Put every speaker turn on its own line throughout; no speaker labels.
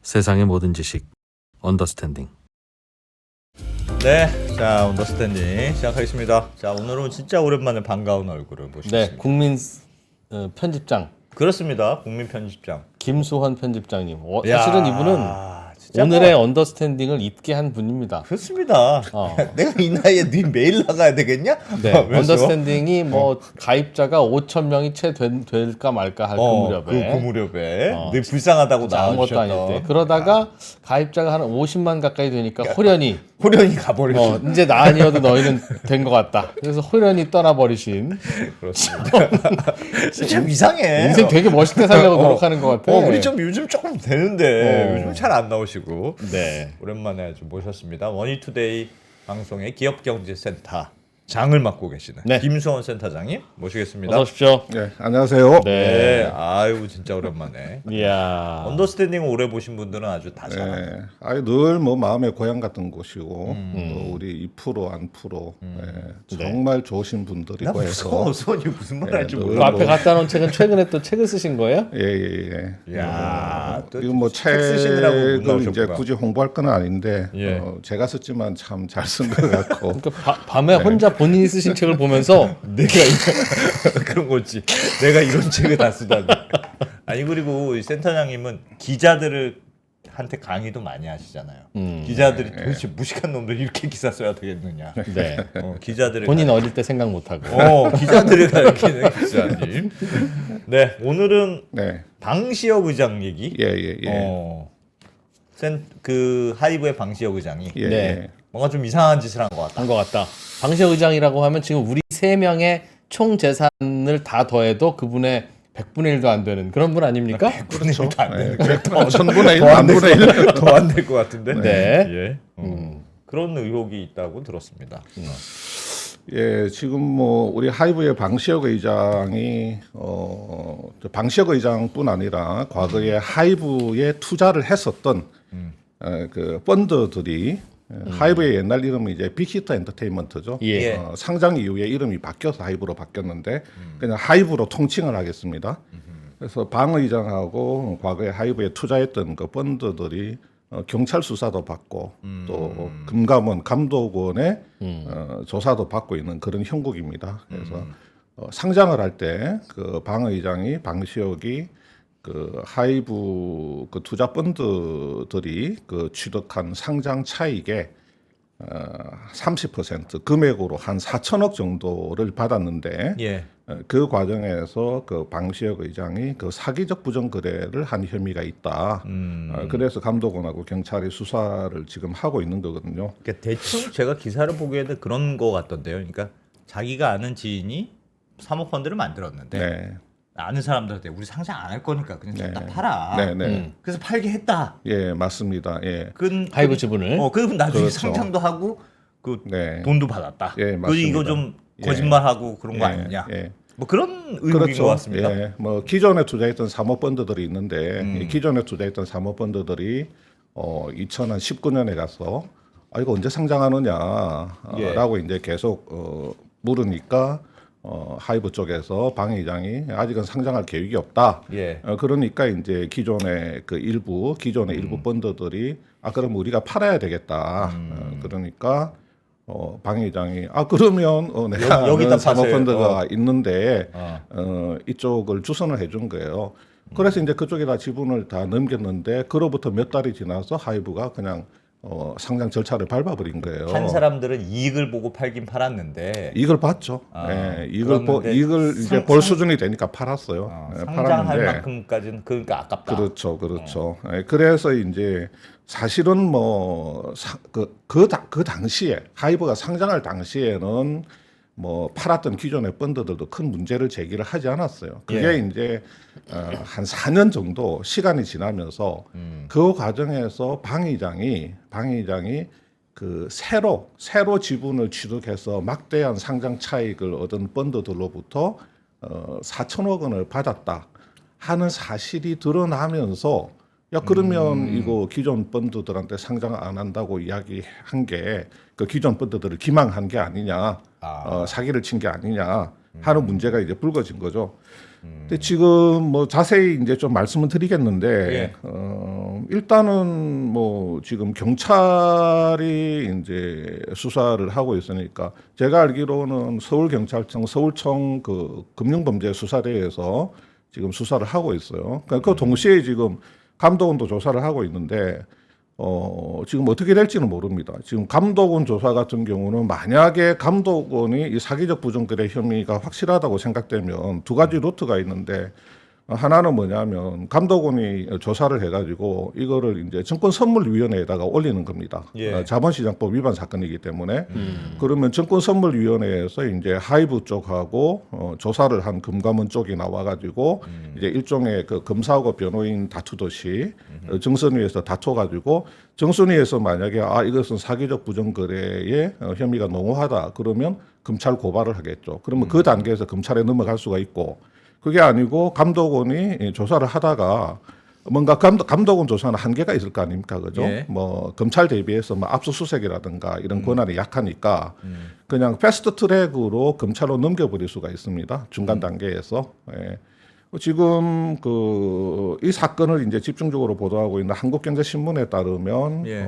세상의 모든 지식 언더스탠딩.
네, 자 언더스탠딩 시작하겠습니다. 자 오늘은 진짜 오랜만에 반가운 얼굴을 모시겠습니다.
네, 국민 편집장
그렇습니다. 국민 편집장
김수헌 편집장님.
야,
사실은 이분은
진짜
오늘의
뭐,
언더스탠딩을 잊게 한 분입니다.
그렇습니다. 내가 이 나이에 네 매일 나가야 되겠냐?
네,
하면서.
언더스탠딩이 뭐 가입자가 5천 명이 채 될까 말까 할 그 무렵에
그 무렵에 네 불쌍하다고
아무것도 아닐 때 그러다가 가입자가 한 50만 가까이 되니까 호련히
가버렸어.
이제 나 아니어도 너희는 된 것 같다. 그래서 호련히 떠나버리신.
그렇습니다. 참 이상해.
인생 되게 멋있게 살려고 노력하는 것 같아.
우리 좀 요즘 조금 되는데 요즘 잘 안 나오시고.
네.
오랜만에 좀 모셨습니다. 머니투데이 방송의 기업경제센터 장을 맡고 계시는
네.
김수헌 센터장님 모시겠습니다.
어서 오십시오.
네, 안녕하세요.
네, 아유 진짜 오랜만에.
이야.
언더스탠딩 오래 보신 분들은 아주 다 잘.
네, 아유 늘뭐 마음의 고향 같은 곳이고 또 우리 2% 안 프로 정말 좋으신 분들이고
나
해서
무서워, 수원이 무슨 말 할지
네,
몰라.
그 앞에 갖다 놓은 책은 최근에 또 책을 쓰신 거예요?
예예예.
야, 또
이거 뭐
책 쓰시느라고 문
책을
나오셨구나.
이제 굳이 홍보할 건 아닌데
예.
제가 썼지만 참 잘 쓴 것 같고
그러니까 밤에 혼자 본인이 쓰신 책을 보면서
내가 그런 거지. 내가 이런 책을 다 쓰다니. 아니 그리고 이 센터장님은 기자들한테 강의도 많이 하시잖아요. 기자들이 도대체 무식한 놈들 이렇게 기사 써야 되겠느냐.
네.
기자들을
본인 어릴 때 생각 못 하고.
기자들을 가르치는 기자님. 네, 오늘은
네,
방시혁 의장 얘기.
예예예.
그 하이브의 방시혁 의장이
예,
네.
예.
뭔가 좀 이상한 짓을 한 것 같다.
한 것 같다. 방시혁 의장이라고 하면 지금 우리 세 명의 총 재산을 다 더해도 그분의 100분의 1도 안 되는 그런 분 아닙니까?
100분의 1도 안 되는
천분의 1, 만분의 1.
더 안 될 것 같은데.
네.
예. 그런 의혹이 있다고 들었습니다.
예, 지금 뭐 우리 하이브의 방시혁 의장이 방시혁 의장뿐 아니라 과거에 하이브에 투자를 했었던 그 펀드들이 하이브의 옛날 이름이 이제 빅히터 엔터테인먼트죠.
예.
상장 이후에 이름이 바뀌어서 하이브로 바뀌었는데 그냥 하이브로 통칭을 하겠습니다. 그래서 방 의장하고 과거에 하이브에 투자했던 그 펀드들이 경찰 수사도 받고 또 금감원 감독원의 조사도 받고 있는 그런 형국입니다. 그래서 상장을 할 때 그 방 의장이 방시혁이 그 하이브 그 투자 펀드들이 그 취득한 상장 차익의 30% 금액으로 한 4천억 정도를 받았는데
예.
그 과정에서 그 방시혁 의장이 그 사기적 부정 거래를 한 혐의가 있다. 그래서 감독원하고 경찰이 수사를 지금 하고 있는 거거든요.
그러니까 대충 제가 기사를 보기에는 그런 거 같던데요. 그러니까 자기가 아는 지인이 사모펀드를 만들었는데
네,
아는 사람들한테 우리 상장 안 할 거니까 그냥 다 팔아.
네, 네.
그래서 팔게 했다.
예, 맞습니다. 예,
하이브 지분을.
그럼 나중에
그렇죠.
상장도 하고 그
네.
돈도 받았다.
예,
그
맞습니다.
이거 좀
예.
거짓말하고 그런 거
예,
아니냐.
예.
뭐 그런 의혹인 것 같습니다.
예, 뭐 기존에 투자했던 사모펀드들이 있는데 이 기존에 투자했던 사모펀드들이 2019년에 가서 이거 언제 상장하느냐라고 이제 계속 물으니까 하이브 쪽에서 방 의장이 아직은 상장할 계획이 없다.
예.
그러니까 이제 기존의 일부 펀드들이 그럼 우리가 팔아야 되겠다. 그러니까 방 의장이 그러면 내가
여기다
아는 사모펀드가
파세요.
있는데 이쪽을 주선을 해준 거예요. 그래서 이제 그쪽에다 지분을 다 넘겼는데 그로부터 몇 달이 지나서 하이브가 그냥 상장 절차를 밟아버린 거예요.
한 사람들은 이익을 보고 팔긴 팔았는데
이익을 봤죠.
그런데
이익을 이제 볼 수준이 되니까 팔았어요.
상장할 만큼까지는 그러니까 아깝다.
그렇죠. 그래서 이제 사실은 뭐 그 당시에 하이브가 상장할 당시에는 뭐 팔았던 기존의 펀드들도 큰 문제를 제기를 하지 않았어요. 그게 이제 한 4년 정도 시간이 지나면서 그 과정에서 방 의장이 그 새로 지분을 취득해서 막대한 상장 차익을 얻은 펀드들로부터 4천억 원을 받았다 하는 사실이 드러나면서 그러면 이거 기존 펀드들한테 상장 안 한다고 이야기한 게 그 기존 펀드들을 기망한 게 아니냐, 사기를 친 게 아니냐 하는 문제가 이제 불거진 거죠. 근데 지금 뭐 자세히 이제 좀 말씀을 드리겠는데
예.
일단은 뭐 지금 경찰이 이제 수사를 하고 있으니까 제가 알기로는 서울경찰청 서울청 그 금융범죄 수사대에서 지금 수사를 하고 있어요. 그러니까 그 동시에 지금 감독원도 조사를 하고 있는데 지금 어떻게 될지는 모릅니다. 지금 감독원 조사 같은 경우는 만약에 감독원이 이 사기적 부정거래 혐의가 확실하다고 생각되면 두 가지 루트가 있는데 하나는 뭐냐면 감독원이 조사를 해가지고 이거를 이제 증권선물위원회에다가 올리는 겁니다.
예.
자본시장법 위반 사건이기 때문에 그러면 증권선물위원회에서 이제 하이브 쪽하고 조사를 한 금감원 쪽이 나와가지고 이제 일종의 그 검사하고 변호인 다투듯이 정선위에서 다퉈가지고 정선위에서 만약에 이것은 사기적 부정거래의 혐의가 농후하다 그러면 검찰 고발을 하겠죠. 그러면 그 단계에서 검찰에 넘어갈 수가 있고. 그게 아니고 감독원이 조사를 하다가 뭔가 감독원 조사는 한계가 있을 거 아닙니까, 그죠?
예.
뭐 검찰 대비해서 뭐 압수수색이라든가 이런 권한이 약하니까 그냥 패스트 트랙으로 검찰로 넘겨버릴 수가 있습니다. 중간 단계에서. 예. 지금 이 사건을 이제 집중적으로 보도하고 있는 한국경제신문에 따르면
예.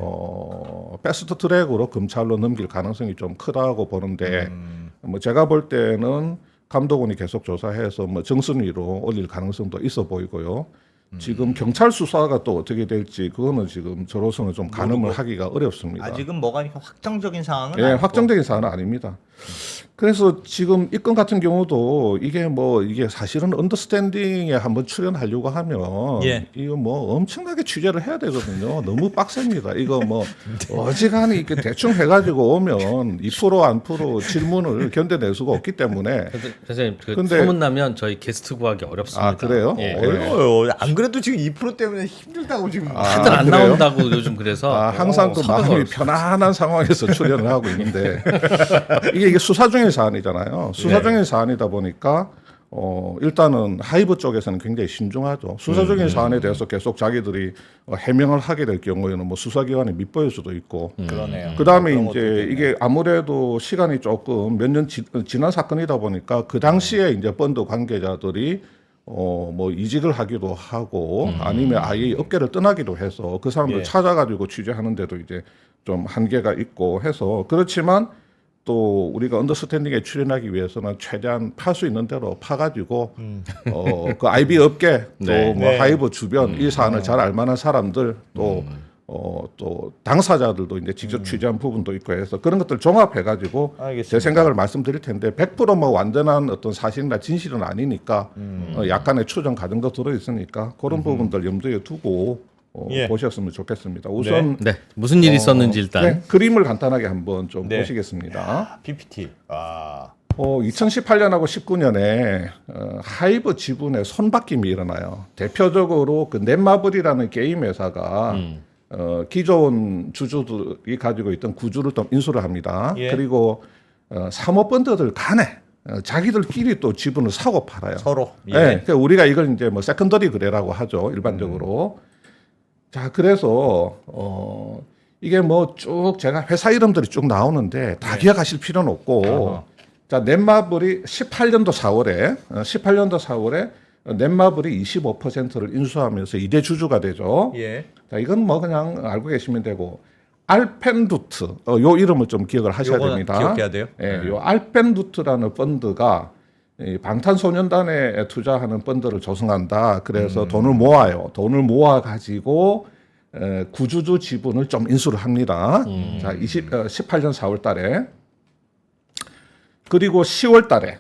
패스트 트랙으로 검찰로 넘길 가능성이 좀 크다고 보는데 뭐 제가 볼 때는 감독원이 계속 조사해서 뭐 정순위로 올릴 가능성도 있어 보이고요. 지금 경찰 수사가 또 어떻게 될지 그거는 지금 저로서는 좀 가늠을 하기가 어렵습니다.
아직은 뭐가 확정적인 상황은
예,
아니고.
확정적인 사안은 아닙니다. 그래서 지금 이 건 같은 경우도 이게 사실은 언더스탠딩에 한번 출연하려고 하면
예.
이거 뭐 엄청나게 취재를 해야 되거든요. 너무 빡셉니다. 이거 뭐 어지간히 이렇게 대충 해가지고 오면 2% 안 프로 질문을 견뎌낼 수가 없기 때문에.
선생님 그
근데-
소문나면 저희 게스트 구하기 어렵습니다.
아, 그래요?
예.
어려워요. 안 그래도 지금 2% 때문에 힘들다고 지금.
다들 안
그래요?
나온다고 요즘 그래서
항상 그
섭외가
마음이
어렵습니다.
편안한 상황에서 출연을 하고 있는데 이게 수사 중인 사안이잖아요. 수사 중인 사안이다 보니까 일단은 하이브 쪽에서는 굉장히 신중하죠. 수사 중인 사안에 대해서 계속 자기들이 해명을 하게 될 경우에는 뭐 수사기관이 밑보일 수도 있고.
그러네요.
그다음에
그런
이제
것도 있겠네요.
이게 아무래도 시간이 조금 몇 년 지난 사건이다 보니까 그 당시에 이제 펀드 관계자들이 뭐 이직을 하기도 하고 아니면 아예 업계를 떠나기도 해서 그 사람들
예.
찾아가지고 취재하는데도 이제 좀 한계가 있고 해서 그렇지만 또 우리가 언더스탠딩에 출연하기 위해서는 최대한 팔 수 있는 대로 파가지고 그 IB 업계 또
네.
뭐
네.
하이브 주변 이 사안을 잘 알만한 사람들 또 당사자들도 이제 직접 취재한 부분도 있고 해서 그런 것들 종합해가지고
알겠습니다.
제 생각을 말씀드릴 텐데 100%뭐 완전한 어떤 사실이나 진실은 아니니까 약간의 추정 과정도 들어 있으니까 그런 부분들 염두에 두고
예.
보셨으면 좋겠습니다. 우선
네, 무슨 일이 있었는지 일단
네, 그림을 간단하게 한번 좀
네.
보시겠습니다.
PPT.
2018년하고 19년에 하이브 지분의 손바뀜이 일어나요. 대표적으로 그 넷마블이라는 게임 회사가 기존 주주들이 가지고 있던 구주를 또 인수를 합니다.
예.
그리고 사모펀드들 간에 자기들끼리 또 지분을 사고 팔아요.
서로. 예.
네, 그러니까 우리가 이걸 이제 뭐 세컨더리 거래라고 하죠, 일반적으로. 자, 그래서 이게 뭐 쭉 제가 회사 이름들이 쭉 나오는데 다 기억하실 필요는 없고,
어허.
자, 넷마블이 18년도 4월에 넷마블이 25%를 인수하면서 2대 주주가 되죠.
예.
자, 이건 뭐 그냥 알고 계시면 되고, 알펜두트, 요 이름을 좀 기억을 하셔야
요거는
됩니다.
기억해야 돼요?
예, 요 알펜두트라는 펀드가 이 방탄소년단에 투자하는 펀드를 조성한다. 그래서 돈을 모아요. 돈을 모아 가지고 구주주 지분을 좀 인수를 합니다. 자, 18년 4월 달에. 그리고 10월 달에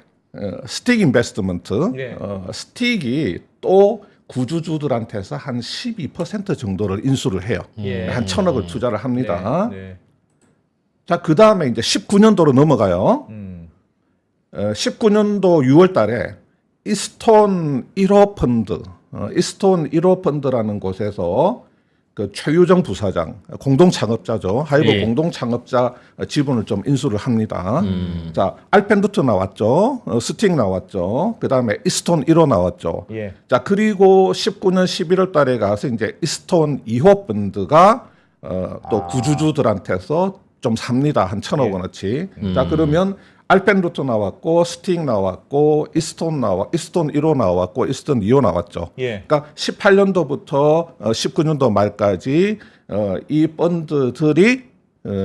스틱 인베스트먼트,
예.
스틱이 또 구주주들한테서 한 12% 정도를 인수를 해요.
예.
한 1,000억을 투자를 합니다.
네.
자, 그 다음에 이제 19년도로 넘어가요. 19년도 6월 달에 이스톤 1호 펀드, 이스톤 1호 펀드라는 곳에서 그 최유정 부사장, 공동 창업자죠. 하이브
예.
공동 창업자 지분을 좀 인수를 합니다. 자, 알펜두트 나왔죠. 스틱 나왔죠. 그 다음에 이스톤 1호 나왔죠.
예.
자, 그리고 19년 11월 달에 가서 이제 이스톤 2호 펀드가 또 구주주들한테서 좀 삽니다. 한 1,000억 원어치. 자, 그러면 알펜루트 나왔고 스틱 나왔고 이스톤 1호 나왔고 이스톤 2호 나왔죠.
예.
그러니까 18년도부터 19년도 말까지 이 펀드들이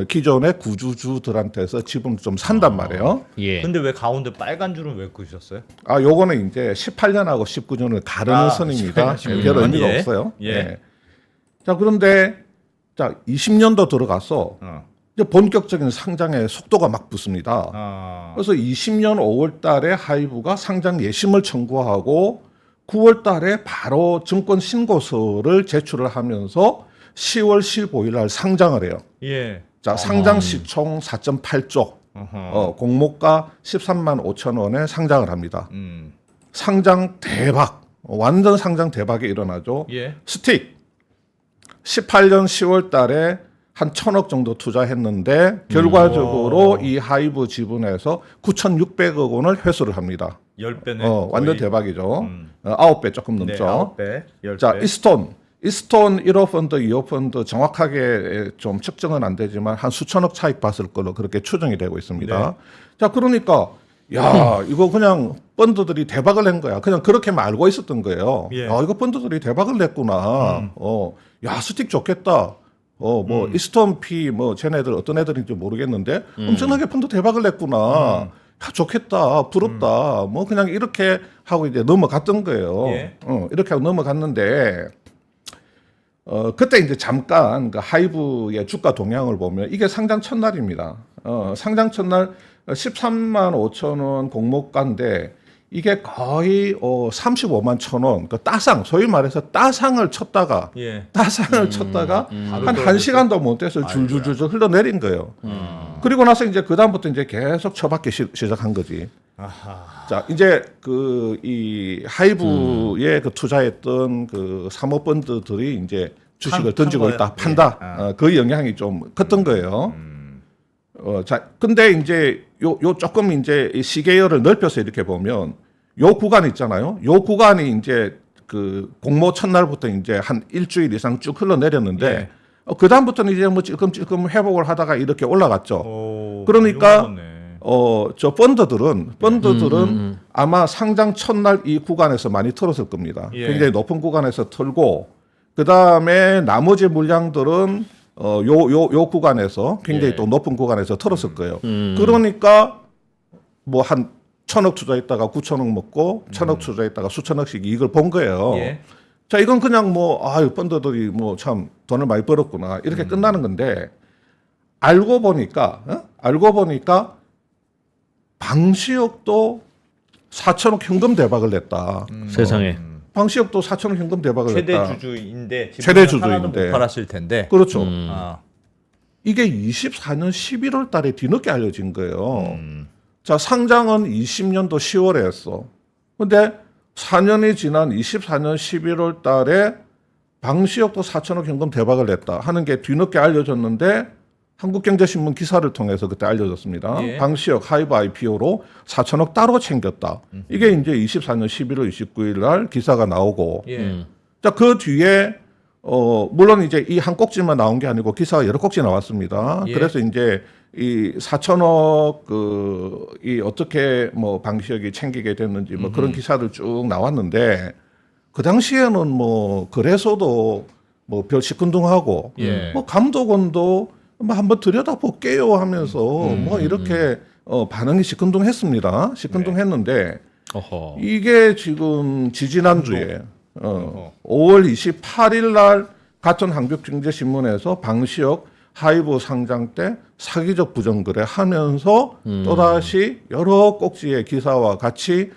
기존의 구주주들한테서 지분을 좀 산단 말이에요.
예.
근데 왜 가운데 빨간 줄은 왜 그으셨어요?
아, 요거는 이제 18년하고 19년을 가르는 선입니다.
18년,
별 의미가
예.
없어요.
예.
자, 그런데 자 20년도 들어가서 이제 본격적인 상장의 속도가 막 붙습니다. 그래서 20년 5월 달에 하이브가 상장 예심을 청구하고 9월 달에 바로 증권 신고서를 제출을 하면서 10월 15일 날 상장을 해요.
예.
자, 상장 시총 4.8조, 공모가 13만 5천 원에 상장을 합니다. 상장 대박, 완전 상장 대박이 일어나죠.
예.
스틱 18년 10월 달에 한 1,000억 정도 투자했는데 결과적으로 이 하이브 지분에서 9,600억 원을 회수를 합니다.
10배네.
완전 대박이죠. 9배 조금 넘죠.
네, 9배, 10배.
자, 이스톤 1호 펀드, 2호 펀드 정확하게 좀 측정은 안 되지만 한 수천억 차익 봤을 걸로 그렇게 추정이 되고 있습니다.
네.
자, 그러니까 야, 이거 그냥 펀드들이 대박을 낸 거야. 그냥 그렇게만 알고 있었던 거예요.
예.
이거 펀드들이 대박을 냈구나. 야, 스틱 좋겠다. 뭐 이스톤 피 뭐 쟤네들 어떤 애들인지 모르겠는데 엄청나게 펀드 대박을 냈구나. 야, 좋겠다. 부럽다. 뭐 그냥 이렇게 하고 이제 넘어갔던 거예요.
예.
이렇게 하고 넘어갔는데 그때 이제 잠깐 그 하이브의 주가 동향을 보면 이게 상장 첫날입니다. 상장 첫날 13만 5천 원 공모가인데 이게 거의 35만 천 원, 그 따상, 소위 말해서 따상을 쳤다가
예.
따상을 쳤다가
바로
한
떨어졌죠?
시간도 못 돼서 줄줄줄 흘러내린 거예요. 그리고 나서 이제 그 다음부터 이제 계속 처박기 시작한 거지.
아하.
자, 이제 이 하이브에 그 투자했던 그 사모펀드들이 이제 주식을 던지고
거예요?
있다, 판다.
예.
그 영향이 좀 컸던 거예요. 자, 근데 이제 요 조금 이제 이 시계열을 넓혀서 이렇게 보면 요 구간 있잖아요. 요 구간이 이제 그 공모 첫날부터 이제 한 일주일 이상 쭉 흘러내렸는데
예.
그 다음부터는 이제 뭐 찔끔찔끔 회복을 하다가 이렇게 올라갔죠.
오,
그러니까
이런 거네.
저 펀드들은 아마 상장 첫날 이 구간에서 많이 털었을 겁니다.
예.
굉장히 높은 구간에서 털고 그 다음에 나머지 물량들은 요 구간에서 굉장히
예.
또 높은 구간에서 털었을 거예요. 그러니까 뭐 한 1,000억 투자했다가 9,000억 먹고 1,000억 투자했다가 수천억씩 이익을 본 거예요.
예.
자, 이건 그냥 뭐 펀드들이 뭐 참 돈을 많이 벌었구나 이렇게 끝나는 건데 알고 보니까 방시혁도 4천억 현금 대박을 냈다.
세상에.
방시혁도 4천억 현금 대박을
최대
냈다.
주주인데
최대
하나도
주주인데.
못 팔았을 텐데.
그렇죠.
아.
이게 24년 11월 달에 뒤늦게 알려진 거예요. 자, 상장은 20년도 10월에 했어. 근데 4년이 지난 24년 11월 달에 방시혁도 4천억 현금 대박을 냈다 하는 게 뒤늦게 알려졌는데 한국경제신문 기사를 통해서 그때 알려졌습니다.
예.
방시혁 하이브 IPO로 4천억 따로 챙겼다. 이게 이제 24년 11월 29일 날 기사가 나오고
예.
자, 그 뒤에 물론 이제 이 한 꼭지만 나온 게 아니고 기사가 여러 꼭지 나왔습니다.
예.
그래서 이제 이 4천억 이 어떻게 뭐 방시혁이 챙기게 됐는지 뭐 그런 기사들 쭉 나왔는데 그 당시에는 뭐 그래서도 뭐 별 시큰둥하고
예.
뭐 감독원도 뭐 한번 들여다볼게요 하면서 뭐 이렇게 반응이 시큰둥했습니다. 시큰둥했는데
어허.
이게 지금 지지난주에 5월 28일 날 같은 한국경제신문에서 방시혁 하이브 상장 때 사기적 부정거래 하면서 또다시 여러 꼭지의 기사와 같이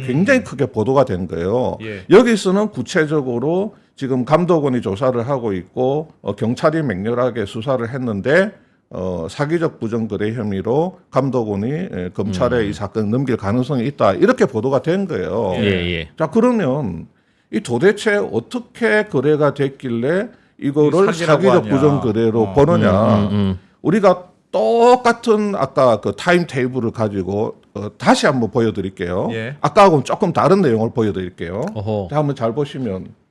굉장히 크게 보도가 된 거예요.
예.
여기서는 구체적으로 지금 감독원이 조사를 하고 있고 경찰이 맹렬하게 수사를 했는데 사기적 부정거래 혐의로 감독원이 검찰에 이 사건 넘길 가능성이 있다 이렇게 보도가 된 거예요.
예.
자, 그러면 이 도대체 어떻게 거래가 됐길래 이거를
이 사기라고
사기적
하냐.
부정거래로 보느냐. 우리가 똑같은 아까 그 타임 테이블을 가지고 다시 한번 보여드릴게요.
예.
아까하고는 조금 다른 내용을 보여드릴게요.
어허.
자, 한번 잘 보시면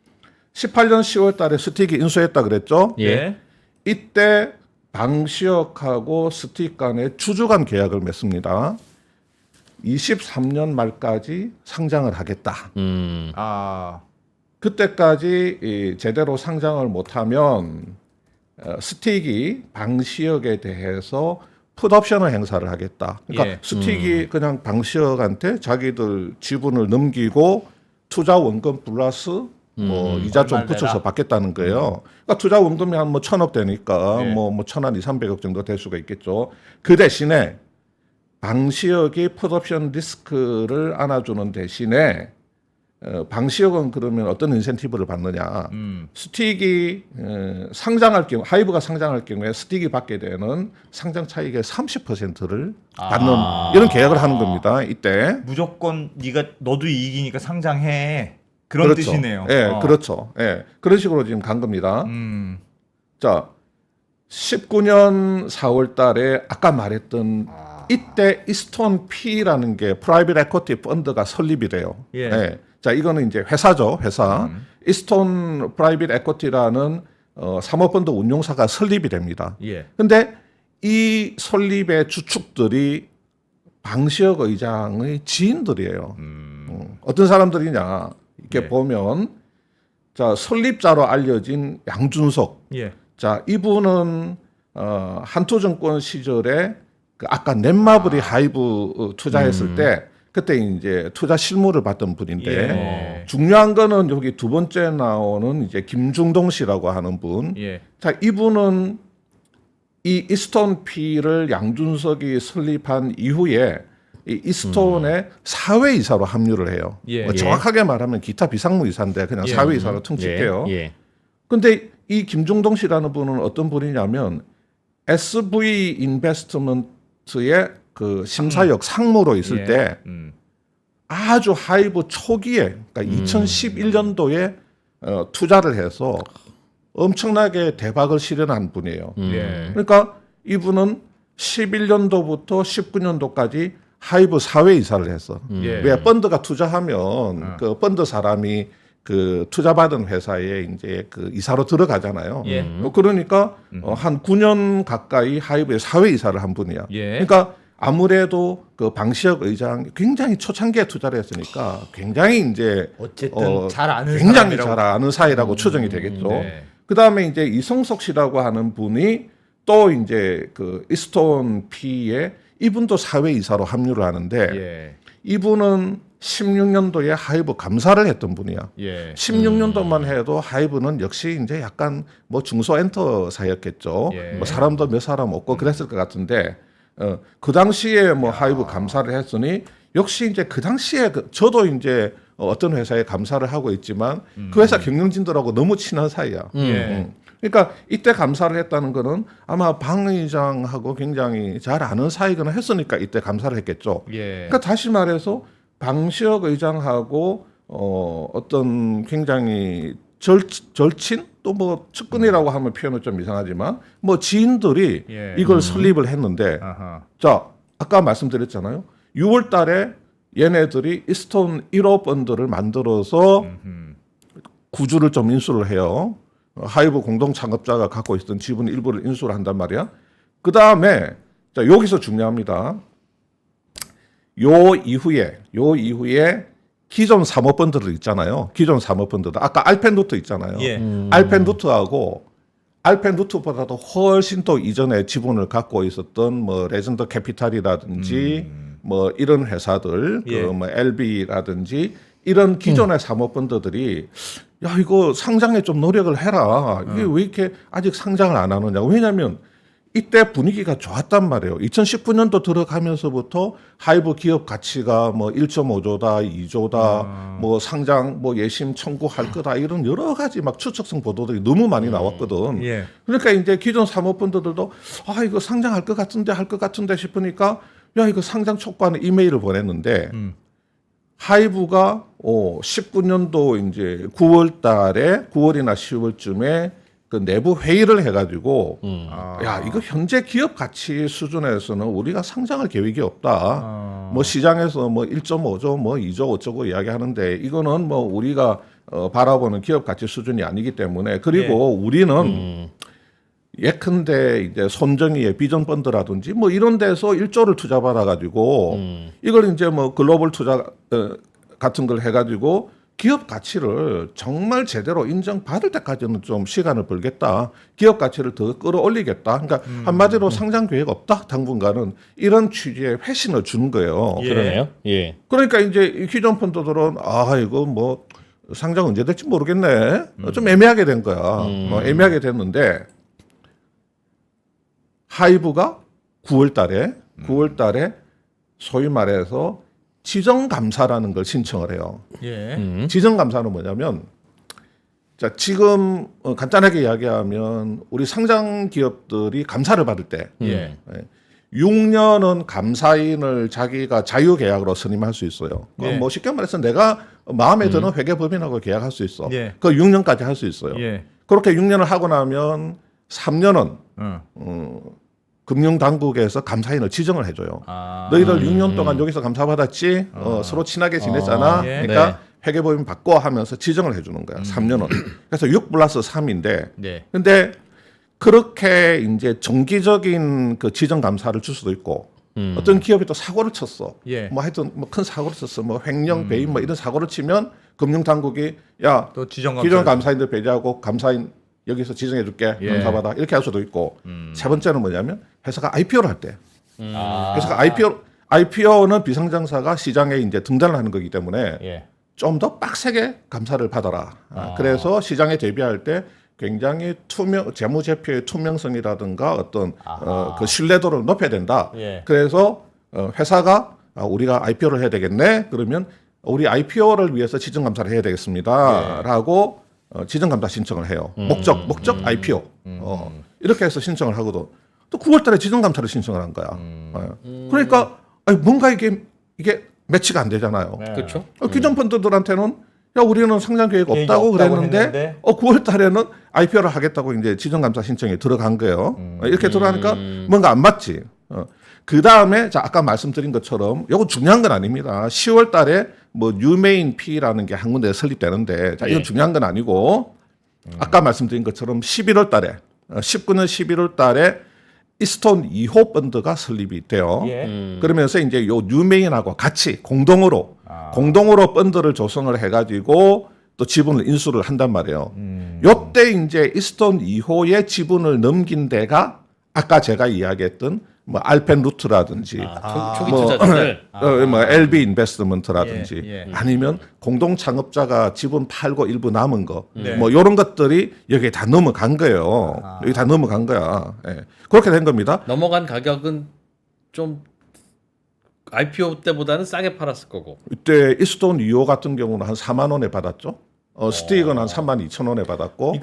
18년 10월 달에 스틱이 인수했다 그랬죠?
예.
이때 방시혁하고 스틱 간에 주주 간 계약을 맺습니다. 23년 말까지 상장을 하겠다.
아,
그때까지 제대로 상장을 못하면 스틱이 방시혁에 대해서 풋옵션을 행사를 하겠다. 그러니까
예.
스틱이 그냥 방시혁한테 자기들 지분을 넘기고 투자 원금 플러스 뭐 이자 좀
얼마
붙여서
내라.
받겠다는 거예요. 그러니까 투자 원금이 한 뭐 1,000억 되니까
예.
뭐 1,000한 2, 300억 정도 될 수가 있겠죠. 그 대신에 방시혁이 풋옵션 리스크를 안아주는 대신에 방시혁은 그러면 어떤 인센티브를 받느냐? 스틱이 상장할 경우, 하이브가 상장할 경우에 스틱이 받게 되는 상장 차익의 30%를 받는 이런 계약을 하는 겁니다. 이때
무조건 너도 이익이니까 상장해. 그런
그렇죠.
뜻이네요.
예, 그렇죠. 예, 그런 식으로 지금 간 겁니다. 자, 19년 4월달에 아까 말했던 이때 이스톤 P라는 게 프라이빗 에쿼티 펀드가 설립이 돼요.
예.
자, 이거는 이제 회사죠, 회사. 이스톤 프라이빗 에쿼티라는 사모펀드 운용사가 설립이 됩니다.
예.
근데 이 설립의 주축들이 방시혁 의장의 지인들이에요. 어떤 사람들이냐 이렇게
예.
보면 자 설립자로 알려진 양준석.
예.
자 이분은 한토증권 시절에 그 아까 넷마블이 하이브 투자했을 때 그때 이제 투자 실무를 받던 분인데
예.
중요한 거는 여기 두 번째 나오는 이제 김중동 씨라고 하는 분.
예.
자 이분은 이 이스톤 P를 양준석이 설립한 이후에 이 이스톤의 사회이사로 합류를 해요.
예.
뭐 정확하게 말하면 기타 비상무이사인데 그냥
예.
사회이사로 퉁칠게요.
예.
근데 이 김중동 씨라는 분은 어떤 분이냐면 SV 인베스트먼트의 그 심사역 상무로 있을
예.
때 아주 하이브 초기에 그러니까 2011년도에 투자를 해서 엄청나게 대박을 실현한 분이에요.
예.
그러니까 이분은 11년도부터 19년도까지 하이브 사회이사를 했어.
예.
왜 펀드가 투자하면 그 펀드 사람이 그 투자받은 회사에 이제 그 이사로 들어가잖아요.
예.
그러니까 한 9년 가까이 하이브의 사회이사를 한 분이야.
예.
그러니까 아무래도 그 방시혁 의장 굉장히 초창기에 투자를 했으니까 굉장히 이제
어쨌든 잘 아는
굉장히
사람이라고.
잘 아는 사이라고 추정이 되겠죠.
네.
그 다음에 이제 이성석 씨라고 하는 분이 또 이제 그 이스톤 P에 이분도 사회이사로 합류를 하는데
예.
이분은 16년도에 하이브 감사를 했던 분이야.
예.
16년도만 해도 하이브는 역시 이제 약간 뭐 중소 엔터사였겠죠.
예.
뭐 사람도 몇 사람 없고 그랬을 것 같은데 그 당시에 뭐 하이브 감사를 했으니 역시 이제 그 당시에 저도 이제 어떤 회사에 감사를 하고 있지만 그 회사 경영진들하고 너무 친한 사이야.
예.
그러니까 이때 감사를 했다는 거는 아마 방 의장하고 굉장히 잘 아는 사이거나 했으니까 이때 감사를 했겠죠.
예.
그러니까 다시 말해서 방시혁 의장하고 어떤 굉장히 절친 또 뭐 측근이라고 하면 표현은 좀 이상하지만 뭐 지인들이
예.
이걸 설립을 했는데
아하.
자 아까 말씀드렸잖아요. 6월달에 얘네들이 이스톤 1호 펀드를 만들어서 구주를 좀 인수를 해요. 하이브 공동 창업자가 갖고 있었던 지분 일부를 인수를 한단 말이야. 그 다음에 자 여기서 중요합니다. 요 이후에 기존 사모펀드들 있잖아요. 기존 사모펀드들 아까 알펜루트 있잖아요.
예.
알펜루트하고 알펜루트보다도 훨씬 또 이전에 지분을 갖고 있었던 뭐 레전드 캐피탈이라든지 뭐 이런 회사들
예.
그 뭐 LB라든지 이런 기존의 사모펀드들이 야 이거 상장에 좀 노력을 해라. 이게 왜 이렇게 아직 상장을 안 하느냐. 왜냐하면 이때 분위기가 좋았단 말이에요. 2019년도 들어가면서부터 하이브 기업 가치가 뭐 1.5조다, 2조다, 뭐 상장, 뭐 예심 청구할 거다 이런 여러 가지 막 추측성 보도들이 너무 많이 나왔거든.
예.
그러니까 이제 기존 사모펀드들도 아 이거 상장할 것 같은데 할 것 같은데 싶으니까 야 이거 상장 촉구하는 이메일을 보냈는데 하이브가 19년도 이제 9월달에 9월이나 10월쯤에 그 내부 회의를 해가지고 야 이거 현재 기업 가치 수준에서는 우리가 상장할 계획이 없다. 뭐 시장에서 뭐 1.5조 뭐 2조 어쩌고 이야기하는데 이거는 뭐 우리가 바라보는 기업 가치 수준이 아니기 때문에 그리고 우리는 예컨대 이제 손정희의 비전 펀드라든지 뭐 이런 데서 1조를 투자 받아 가지고 이걸 이제 뭐 글로벌 투자 같은 걸 해 가지고 기업 가치를 정말 제대로 인정받을 때까지는 좀 시간을 벌겠다. 기업 가치를 더 끌어올리겠다. 그러니까 한마디로 상장 계획 없다. 당분간은 이런 취지의 회신을 주는 거예요.
예.
그러네요. 예.
그러니까 이제 이 기존 펀드들은 아 이거 뭐 상장 언제 될지 모르겠네. 좀 애매하게 된 거야. 애매하게 됐는데 하이브가 9월 달에 소위 말해서 지정감사라는 걸 신청을 해요.
예.
지정감사는 뭐냐면 자 지금 간단하게 이야기하면 우리 상장 기업들이 감사를 받을 때
예.
6년은 감사인을 자기가 자유계약으로 선임할 수 있어요.
예.
뭐 쉽게 말해서 내가 마음에 드는 회계법인하고 계약할 수 있어.
예.
그 6년까지 할 수 있어요.
예.
그렇게 6년을 하고 나면 3년은 금융당국에서 감사인을 지정을 해줘요.
아.
너희들 6년 동안 여기서 감사받았지? 서로 친하게 지냈잖아.
예.
그러니까
네.
회계법인 바꿔 하면서 지정을 해주는 거야. 3년은. 그래서 6+3인데
네.
근데 그렇게 이제 정기적인 그 지정 감사를 줄 수도 있고 어떤 기업이 또 사고를 쳤어.
예.
뭐 하여튼 뭐 큰 사고를 쳤어. 뭐 횡령, 배임 뭐 이런 사고를 치면 금융 당국이 야
또 지정
기존
감사.
감사인들 배제하고 감사인 여기서 지정해 줄게.
예.
감사받아. 이렇게 할 수도 있고. 세 번째는 뭐냐면 회사가 IPO를 할 때.
아.
회사가 IPO는 비상장사가 시장에 이제 등단을 하는 거기 때문에
예.
좀 더 빡세게 감사를 받아라. 그래서 시장에 대비할 때 굉장히 재무제표의 투명성이라든가 어떤 그 신뢰도를 높여야 된다.
예.
그래서 회사가 우리가 IPO를 해야 되겠네. 그러면 우리 IPO를 위해서 지정감사를 해야 되겠습니다.라고 지정감사 신청을 해요. 목적 IPO. 이렇게 해서 신청을 하거든. 또 9월달에 지정감사를 신청을 한 거야. 그러니까 아니, 뭔가 이게 매치가 안 되잖아요.
그렇죠.
기존 펀드들한테는 야 우리는 상장 계획
계획이
없다고
없다고
그랬는데
했는데.
9월 달에는 IPO를 하겠다고 이제 지정감사 신청이 들어간 거예요. 이렇게 들어가니까 뭔가 안 맞지. 그 다음에 자 아까 말씀드린 것처럼 이거 중요한 건 아닙니다. 10월 달에 뭐 뉴메인 P라는 게 한 군데 설립되는데 자 이건 중요한 건 아니고 아까 말씀드린 것처럼 11월 달에 19년 11월 달에 이스톤 2호 펀드가 설립이 돼요.
예.
그러면서 이제 요 뉴메인하고 같이 공동으로 펀드를 조성을 해가지고 또 지분을 인수를 한단 말이에요. 요때 이제 이스톤 2호의 지분을 넘긴 데가 아까 제가 이야기했던 뭐 알펜 루트라든지
초기 투자자들.
뭐 LB 인베스트먼트라든지
예, 예.
아니면 공동 창업자가 지분 팔고 일부 남은 거
네.
뭐 이런 것들이 여기에 다 넘어간 거예요. 여기 다 넘어간 거야. 예. 그렇게 된 겁니다.
넘어간 가격은 좀 IPO 때보다는 싸게 팔았을 거고.
이때 이스톤 2호 같은 경우는 한 4만 원에 받았죠. 스틱은 한 3만 2천 원에 받았고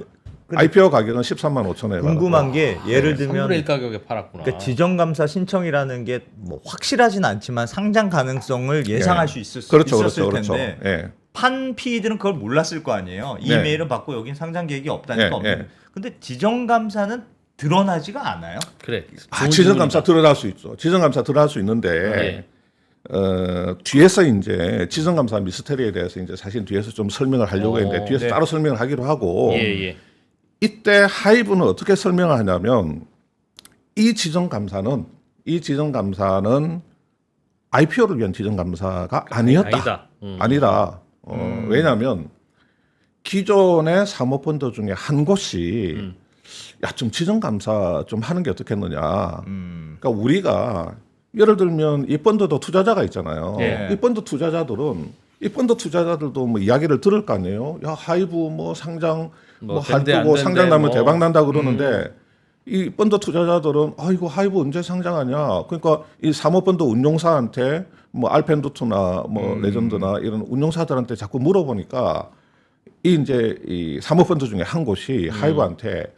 IPO 가격은 13만 5천 원에
궁금한 게 예를 들면
3분의 1 가격에 팔았구나.
그러니까 지정감사 신청이라는 게 뭐 확실하진 않지만 상장 가능성을 예상할 수 있었을
그렇죠.
텐데
예.
판 PE들은 그걸 몰랐을 거 아니에요.
네.
이메일은 받고 여긴 상장 계획이 없다니까
네,
없는.
네.
근데 지정감사는 드러나지가 않아요.
그래.
지정감사 드러날 수 있죠. 지정감사 드러날 수 있는데 뒤에서 이제 지정감사 미스터리에 대해서 이제 사실 뒤에서 좀 설명을 하려고 했는데 뒤에서
네.
따로 설명을 하기로 하고
예.
이때 하이브는 어떻게 설명을 하냐면 이 지정감사는 IPO를 위한 지정감사가 아니었다.
아니다.
아니라 왜냐하면 기존의 사모펀드 중에 한 곳이 야 좀 지정감사 좀 하는 게 어떻겠느냐. 그러니까 우리가 예를 들면 이 펀드도 투자자가 있잖아요.
예.
이 펀드 투자자들도 뭐 이야기를 들을 거 아니에요. 야 하이브 뭐 상장 뭐
된대, 안
할거고
된대,
상장 나면
뭐.
대박 난다 그러는데 이 펀드 투자자들은 아 이거 하이브 언제 상장하냐. 그러니까 이 사모펀드 운용사한테 뭐 알펜루트나 뭐 레전드나 이런 운용사들한테 자꾸 물어보니까 이 사모펀드 중에 한 곳이 하이브한테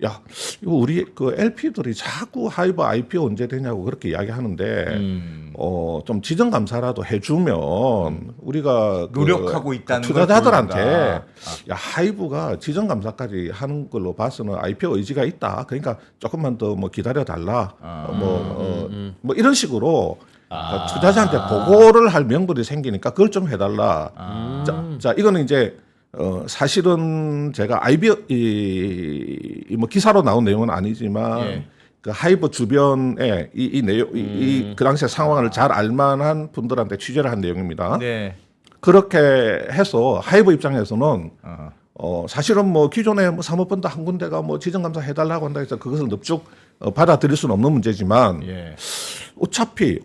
야 이거 우리 그 LP들이 자꾸 하이브 IPO 언제 되냐고 그렇게 이야기하는데 좀 지정 감사라도 해주면 우리가 그
노력하고 있다는 걸
투자자들한테
보여준다.
야 하이브가 지정 감사까지 하는 걸로 봐서는 IPO 의지가 있다. 그러니까 조금만 더 뭐 기다려 달라. 뭐 이런 식으로 투자자한테 보고를 할 명분이 생기니까 그걸 좀 해달라. 자 이거는 이제 사실은 제가 IB 뭐 기사로 나온 내용은 아니지만
예.
그 하이브 주변에 이 내용 그 당시의 상황을 잘 알만한 분들한테 취재를 한 내용입니다.
네.
그렇게 해서 하이브 입장에서는
어.
사실은 뭐 기존에 뭐 사모펀드 한 군데가 뭐 지정감사 해달라고 한다 해서 그것을 넙죽 받아들일 수는 없는 문제지만
예.
어차피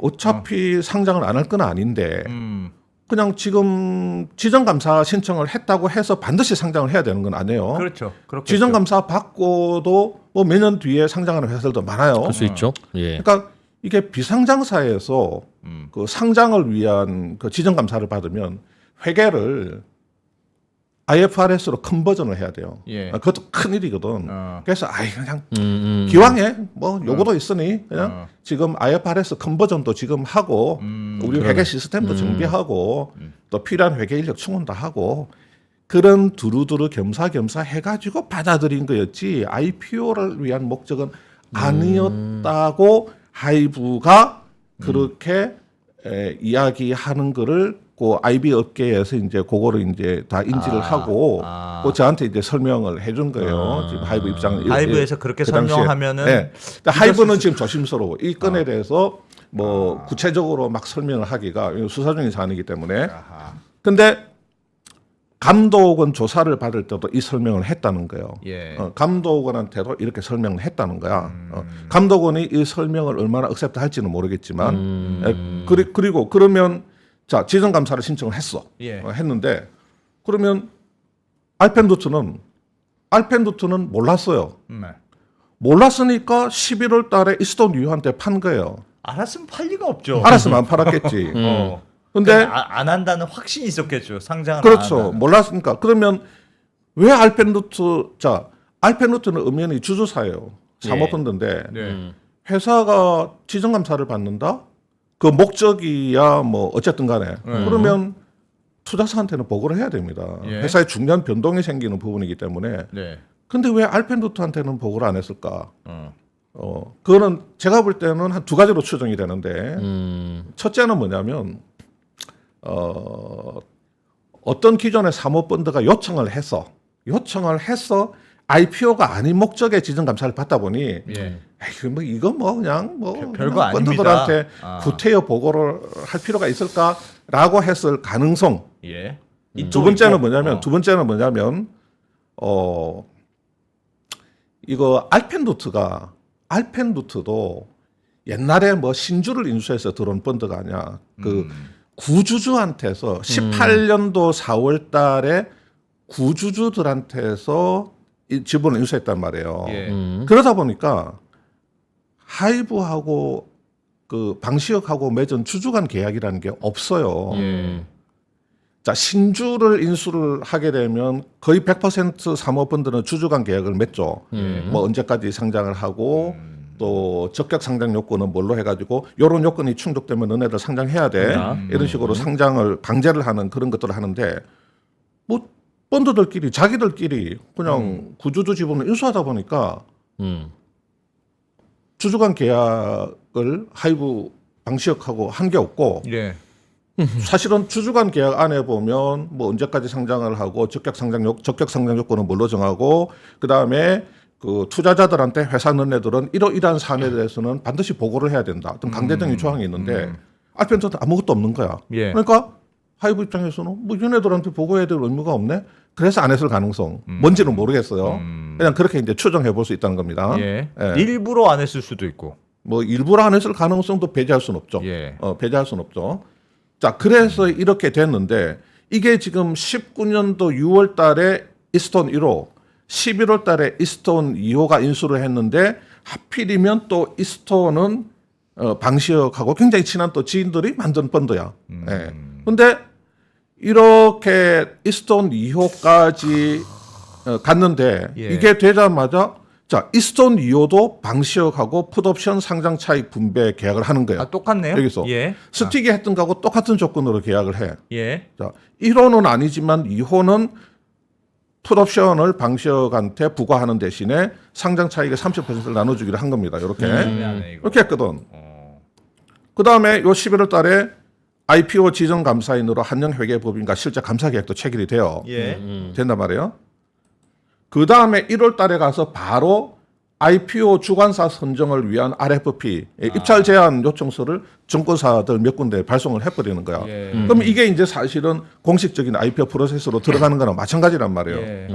상장을 안 할 건 아닌데
음.
그냥 지금 지정감사 신청을 했다고 해서 반드시 상장을 해야 되는 건 아니에요.
그렇죠. 그렇겠죠.
지정감사 받고도 뭐 몇 년 뒤에 상장하는 회사들도 많아요.
그럴 수 있죠. 예.
그러니까 이게 비상장사에서 그 상장을 위한 그 지정감사를 받으면 회계를 IFRS로 컨버전을 해야 돼요.
예.
그것도 큰 일이거든. 그래서 그냥 기왕에 뭐 요거도 있으니 그냥 지금 IFRS 컨버전도 지금 하고 우리 회계 시스템도 정비하고 또 필요한 회계 인력 충원 다 하고 그런 두루두루 겸사겸사 해가지고 받아들인 거였지 IPO를 위한 목적은 아니었다고 하이브가 그렇게 이야기하는 거를 그 IB 업계에서 이제 그거를 이제 다 인지를 하고 그 저한테 이제 설명을 해준 거예요. 지금 하이브 입장은
하이브에서 그렇게
그 당시에.
설명하면은
네. 그러니까 하이브는 지금 조심스러워. 이 건에 대해서 뭐 구체적으로 막 설명을 하기가 수사 중인 사안이기 때문에. 근데 감독원 조사를 받을 때도 이 설명을 했다는 거예요.
예.
감독원한테도 이렇게 설명을 했다는 거야. 감독원이 이 설명을 얼마나 억셉트 할지는 모르겠지만 그리고 그러면 자 지정감사를 신청을 했어.
예.
했는데 그러면 알펜루트는 몰랐어요.
네.
몰랐으니까 11월 달에 이스톤 유한테 판 거예요.
알았으면 팔 리가 없죠.
알았으면 안 팔았겠지. 근데
안 한다는 확신이 있었겠죠. 상장을 안
그렇죠.
한다는.
몰랐으니까. 그러면 왜 알펜루트는 엄연히 주주사예요. 사모펀드인데
네.
회사가 지정감사를 받는다? 그 목적이야 뭐 어쨌든 간에 그러면 투자사한테는 보고를 해야 됩니다.
예.
회사에 중요한 변동이 생기는 부분이기 때문에.
네.
근데 왜 알펜루트한테는 보고를 안 했을까? 그거는 제가 볼 때는 한 두 가지로 추정이 되는데 첫째는 뭐냐면 어떤 기존의 사모펀드가 요청을 해서 IPO가 아닌 목적의 지정감사를 받다 보니
예.
에이, 뭐 이거 뭐 그냥 뭐
별거
그냥
아닙니다.
펀드들한테 구태여 보고를 할 필요가 있을까라고 했을 가능성.
예.
두 번째는 뭐냐면 이거 알펜루트도 옛날에 뭐 신주를 인수해서 들어온 펀드가 아니야. 그 구주주한테서 18년도 4월 달에 구주주들한테서 이 지분을 인수했단 말이에요.
예.
그러다 보니까 하이브하고 그 방시혁하고 맺은 주주 간 계약이라는 게 없어요. 자, 신주를 인수를 하게 되면 거의 100% 사모펀드는 주주 간 계약을 맺죠. 뭐 언제까지 상장을 하고 또 적격 상장 요건은 뭘로 해가지고 이런 요건이 충족되면 너네들 상장해야 돼. 이런 식으로 상장을 강제를 하는 그런 것들을 하는데 뭐 펀드들끼리 자기들끼리 그냥 구주주 지분을 인수하다 보니까 주주 간 계약을 하이브 방시혁하고 한 게 없고
예.
사실은 주주 간 계약 안에 보면 뭐 언제까지 상장을 하고 적격 상장 요건은 뭘로 정하고 그다음에 그 투자자들한테 회사 너네들은 이러이러한 사안에 대해서는 반드시 보고를 해야 된다. 어떤 강제적인 조항이 있는데 알펜트한테 아무것도 없는 거야.
예.
그러니까 하이브 입장에서는 뭐 얘네들한테 보고해야 될 의무가 없네. 그래서 안 했을 가능성 뭔지는 모르겠어요. 그냥 그렇게 이제 추정해 볼 수 있다는 겁니다.
예.
예.
일부러 안 했을 수도 있고.
뭐 일부러 안 했을 가능성도 배제할 수는 없죠.
예.
배제할 수는 없죠. 자, 그래서 이렇게 됐는데 이게 지금 19년도 6월 달에 이스톤 1호, 11월 달에 이스톤 2호가 인수를 했는데 하필이면 또 이스톤은 방시혁하고 굉장히 친한 또 지인들이 만든 펀드야. 예. 근데 이렇게 이스톤 2호까지 갔는데
예.
이게 되자마자 자, 이스톤 2호도 방시혁하고 풋옵션 상장 차익 분배 계약을 하는 거예요.
아, 똑같네요.
여기서
예.
스틱이 했던 거하고 똑같은 조건으로 계약을 해.
예.
자, 1호는 아니지만 2호는 풋옵션을 방시혁한테 부과하는 대신에 상장 차익의 30%를 나눠주기로 한 겁니다. 이렇게
애매하네, 이거.
이렇게 했거든. 그 다음에 요 11월 달에 IPO 지정 감사인으로 한영회계법인과 실제 감사 계획도 체결이 돼요.
예.
된단 말이에요. 그 다음에 1월 달에 가서 바로 IPO 주관사 선정을 위한 RFP 입찰 제안 요청서를 증권사들 몇 군데 발송을 해버리는 거야.
예.
그럼 이게 이제 사실은 공식적인 IPO 프로세스로 들어가는 거랑 마찬가지란 말이에요.
예.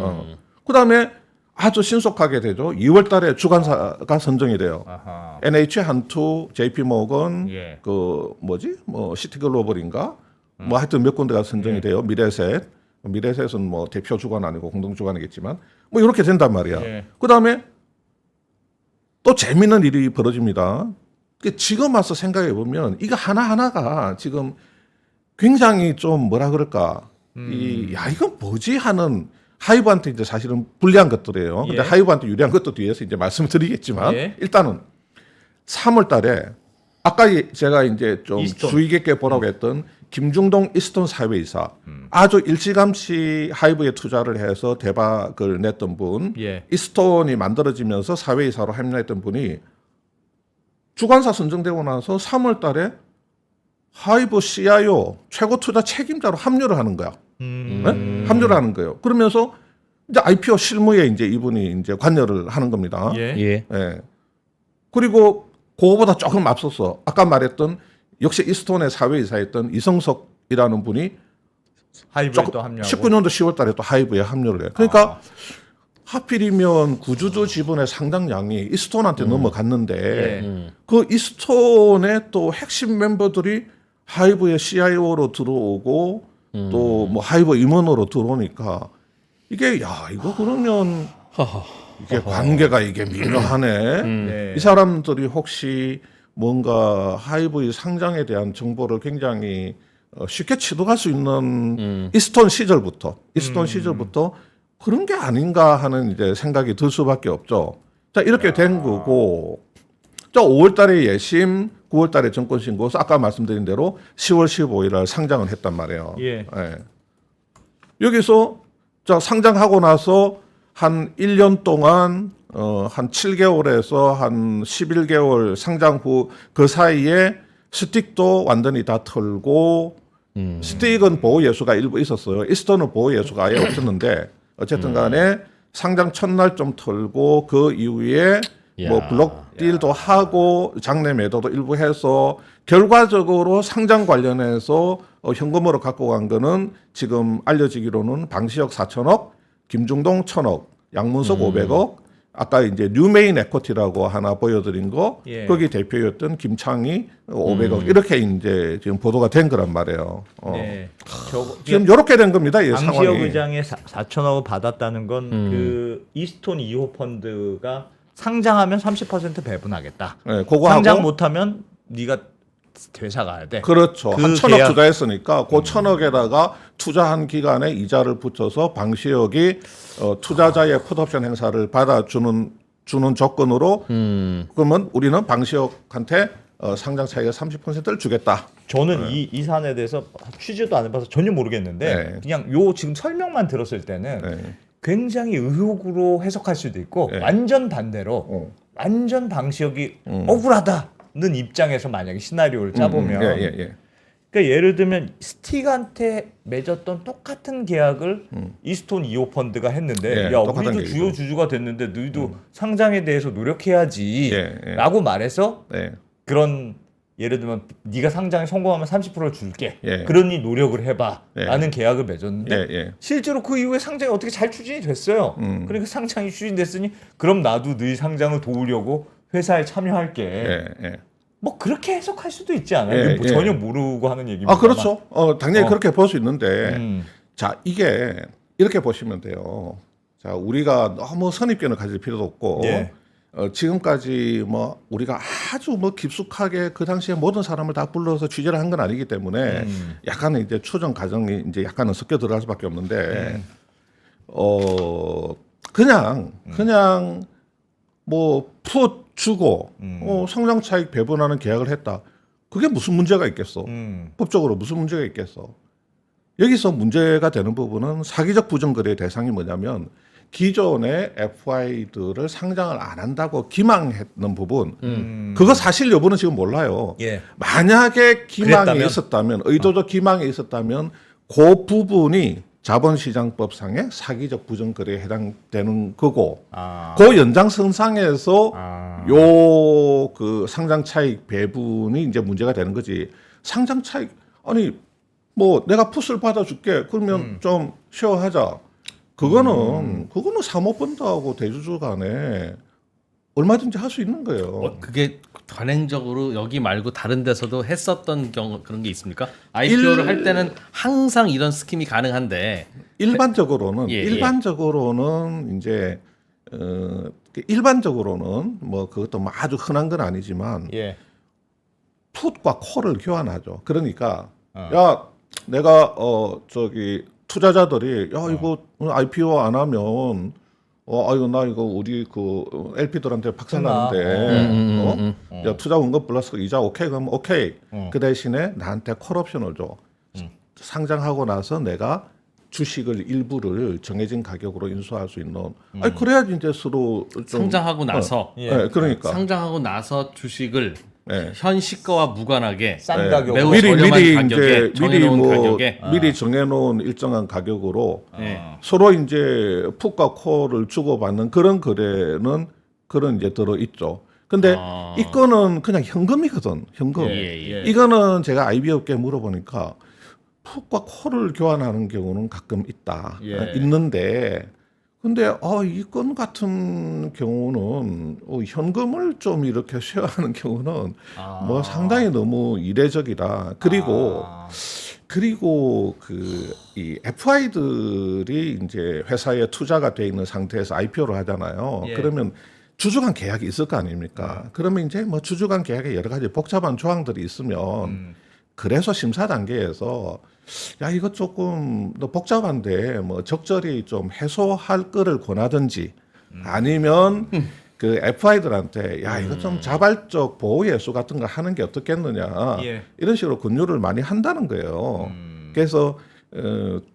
그 다음에 아주 신속하게 되죠. 2월 달에 주관사가 선정이 돼요.
아하.
NH, 한투, JP 모건,
예.
그 뭐지? 뭐 시티글로벌인가? 뭐 하여튼 몇 군데가 선정이 돼요. 미래셋. 미래셋은 뭐 대표 주관 아니고 공동 주관이겠지만 뭐 이렇게 된단 말이야.
예.
그다음에 또 재미있는 일이 벌어집니다. 지금 와서 생각해 보면 이거 하나하나가 지금 굉장히 좀 뭐라 그럴까? 야, 이건 뭐지 하는 하이브한테 이제 사실은 불리한 것들이에요. 근데
예.
하이브한테 유리한 것도 뒤에서 이제 말씀드리겠지만
예.
일단은 3월 달에 아까 제가 이제 좀
이스톤.
주의 깊게 보라고 했던 김중동 이스톤 사회이사 아주 일찌감치 하이브에 투자를 해서 대박을 냈던 분
예.
이스톤이 만들어지면서 사회이사로 합류했던 분이 주관사 선정되고 나서 3월 달에 하이브 CIO 최고 투자 책임자로 합류를 하는 거야. 네? 합류를 하는 거예요. 그러면서 이제 IPO 실무에 이제 이분이 이제 관여를 하는 겁니다.
예.
예.
예. 그리고 그거보다 조금 앞서서 아까 말했던 역시 이스톤의 사회이사였던 이성석이라는 분이
하이브에 또 합류하고.
19년도 10월 달에 또 하이브에 합류를 해요. 그러니까 하필이면 구주주 지분의 상당량이 이스톤한테 넘어갔는데
예.
그 이스톤의 또 핵심 멤버들이 하이브의 CIO로 들어오고 또 뭐 하이브 임원으로 들어오니까 이게 야 이거 그러면 이게 관계가 이게 미묘하네.
네.
이 사람들이 혹시 뭔가 하이브의 상장에 대한 정보를 굉장히 쉽게 취득할 수 있는 이스톤 시절부터 그런 게 아닌가 하는 이제 생각이 들 수밖에 없죠. 자 이렇게 된 거고, 자 5월달에 예심, 9월달에 정권 신고서 아까 말씀드린 대로 10월 15일날 상장을 했단 말이에요.
예.
예. 여기서 자 상장하고 나서 한 1년 동안 한 7개월에서 한 11개월 상장 후 그 사이에 스틱도 완전히 다 털고 스틱은 보호 예수가 일부 있었어요. 이스톤은 보호 예수가 아예 없었는데 어쨌든 간에 상장 첫날 좀 털고 그 이후에 뭐
야.
블록 딜도 하고 장내 매도도 일부 해서 결과적으로 상장 관련해서 현금으로 갖고 간 거는 지금 알려지기로는 방시혁 4천억, 김중동 1천억, 양문석 500억, 아까 이제 뉴메인 에코티라고 하나 보여드린 거
예.
거기 대표였던 김창희 500억 이렇게 이제 지금 보도가 된 거란 말이에요.
네. 저거
지금 이렇게 된 겁니다. 이
방시혁
상황이.
의장의 4천억을 받았다는 건 그 이스톤 2호 펀드가 상장하면 30% 배분하겠다.
네, 그거
상장
하고
못하면 네가 회사 가야 돼.
그렇죠.
그
한 1천억
계약-
투자했으니까 그 1천억에다가 투자한 기간에 이자를 붙여서 방시혁이 투자자의 풋옵션 행사를 받아주는 조건으로 그러면 우리는 방시혁한테 상장 차익의 30%를 주겠다.
저는 이 사안에 대해서 취재도 안 해봐서 전혀 모르겠는데
네.
그냥 요 지금 설명만 들었을 때는
네.
굉장히 의혹으로 해석할 수도 있고
네.
완전 반대로 완전 방시혁이 억울하다는 입장에서 만약에 시나리오를 짜보면
예.
그러니까 예를 들면 스틱한테 맺었던 똑같은 계약을 이스톤 2호 펀드가 했는데
예,
야
똑같은
우리도
계획이죠.
주요 주주가 됐는데 너희도 상장에 대해서 노력해야지
예.
라고 말해서
네.
그런 예를 들면 네가 상장에 성공하면 30%를 줄게
예.
그러니 노력을 해봐
예.
라는 계약을 맺었는데
예.
실제로 그 이후에 상장이 어떻게 잘 추진이 됐어요. 그러니까 상장이 추진됐으니 그럼 나도 너희 상장을 도우려고 회사에 참여할게.
예.
뭐 그렇게 해석할 수도 있지 않아요?
예,
이거 뭐
예.
전혀 모르고 하는 얘기입니다.
아 그렇죠. 당연히 그렇게 볼 수 있는데
음.
자 이게 이렇게 보시면 돼요. 자 우리가 너무 선입견을 가질 필요도 없고
예.
지금까지 뭐 우리가 아주 뭐 깊숙하게 그 당시에 모든 사람을 다 불러서 취재를 한 건 아니기 때문에 약간은 이제 추정 과정이 이제 약간은 섞여 들어갈 수밖에 없는데 그냥 뭐 풋 주고 성장 차익 배분하는 계약을 했다. 그게 무슨 문제가 있겠어? 법적으로 무슨 문제가 있겠어? 여기서 문제가 되는 부분은 사기적 부정거래의 대상이 뭐냐면 기존의 FI들을 상장을 안 한다고 기망했는 부분, 그거 사실 여부는 지금 몰라요.
예.
만약에 기망이
그랬다면?
있었다면, 의도적 기망이 있었다면, 그 부분이 자본시장법상의 사기적 부정거래에 해당되는 거고, 그 연장선상에서 요 그 상장 차익 배분이 이제 문제가 되는 거지. 상장 차익, 아니 뭐 내가 풋을 받아줄게. 그러면 좀 쉐어하자. 그거는 사모펀드하고 대주주 간에 얼마든지 할 수 있는 거예요.
그게 관행적으로 여기 말고 다른 데서도 했었던 경우 그런 게 있습니까? IPO를 할 때는 항상 이런 스킴이 가능한데
일반적으로는
예, 예.
일반적으로는 이제 일반적으로는 뭐 그것도 뭐 아주 흔한 건 아니지만
예.
풋과 콜을 교환하죠. 그러니까 야 내가 저기 투자자들이 야 이거 IPO 안 하면 아이고 나 이거 우리 그 LP들한테 박살나는데 야 투자 원금 플러스 이자 오케이 그럼 오케이 그 대신에 나한테 콜옵션을 줘. 상장하고 나서 내가 주식을 일부를 정해진 가격으로 인수할 수 있는. 아니 그래야지 이제 서로 좀
상장하고 나서
예, 그러니까
상장하고 나서 주식을
예.
현 시가와 무관하게
싼
예.
가격으로
매우
미리
저렴한 가격에
이제
정해놓은
뭐
가격에
미리 정해놓은 일정한 가격으로
예.
서로 이제 풋과 콜을 주고받는 그런 거래는 그런 이제 들어 있죠. 근데 이 건은 그냥 현금이거든. 현금.
예.
이거는 제가 IB 업계에 물어보니까 풋과 콜을 교환하는 경우는 가끔 있다.
예.
있는데 근데 이 건 같은 경우는 현금을 좀 이렇게 쉐어하는 경우는 뭐 상당히 너무 이례적이다. 그리고 그 이 FI들이 이제 회사에 투자가 돼 있는 상태에서 IPO를 하잖아요.
예.
그러면 주주간 계약이 있을 거 아닙니까? 그러면 이제 뭐 주주간 계약에 여러 가지 복잡한 조항들이 있으면 그래서 심사 단계에서 야 이거 조금 너 복잡한데 뭐 적절히 좀 해소할 거를 권하든지 아니면 그 FI들한테 야 이거 좀 자발적 보호 예수 같은 거 하는 게 어떻겠느냐
예.
이런 식으로 권유를 많이 한다는 거예요. 그래서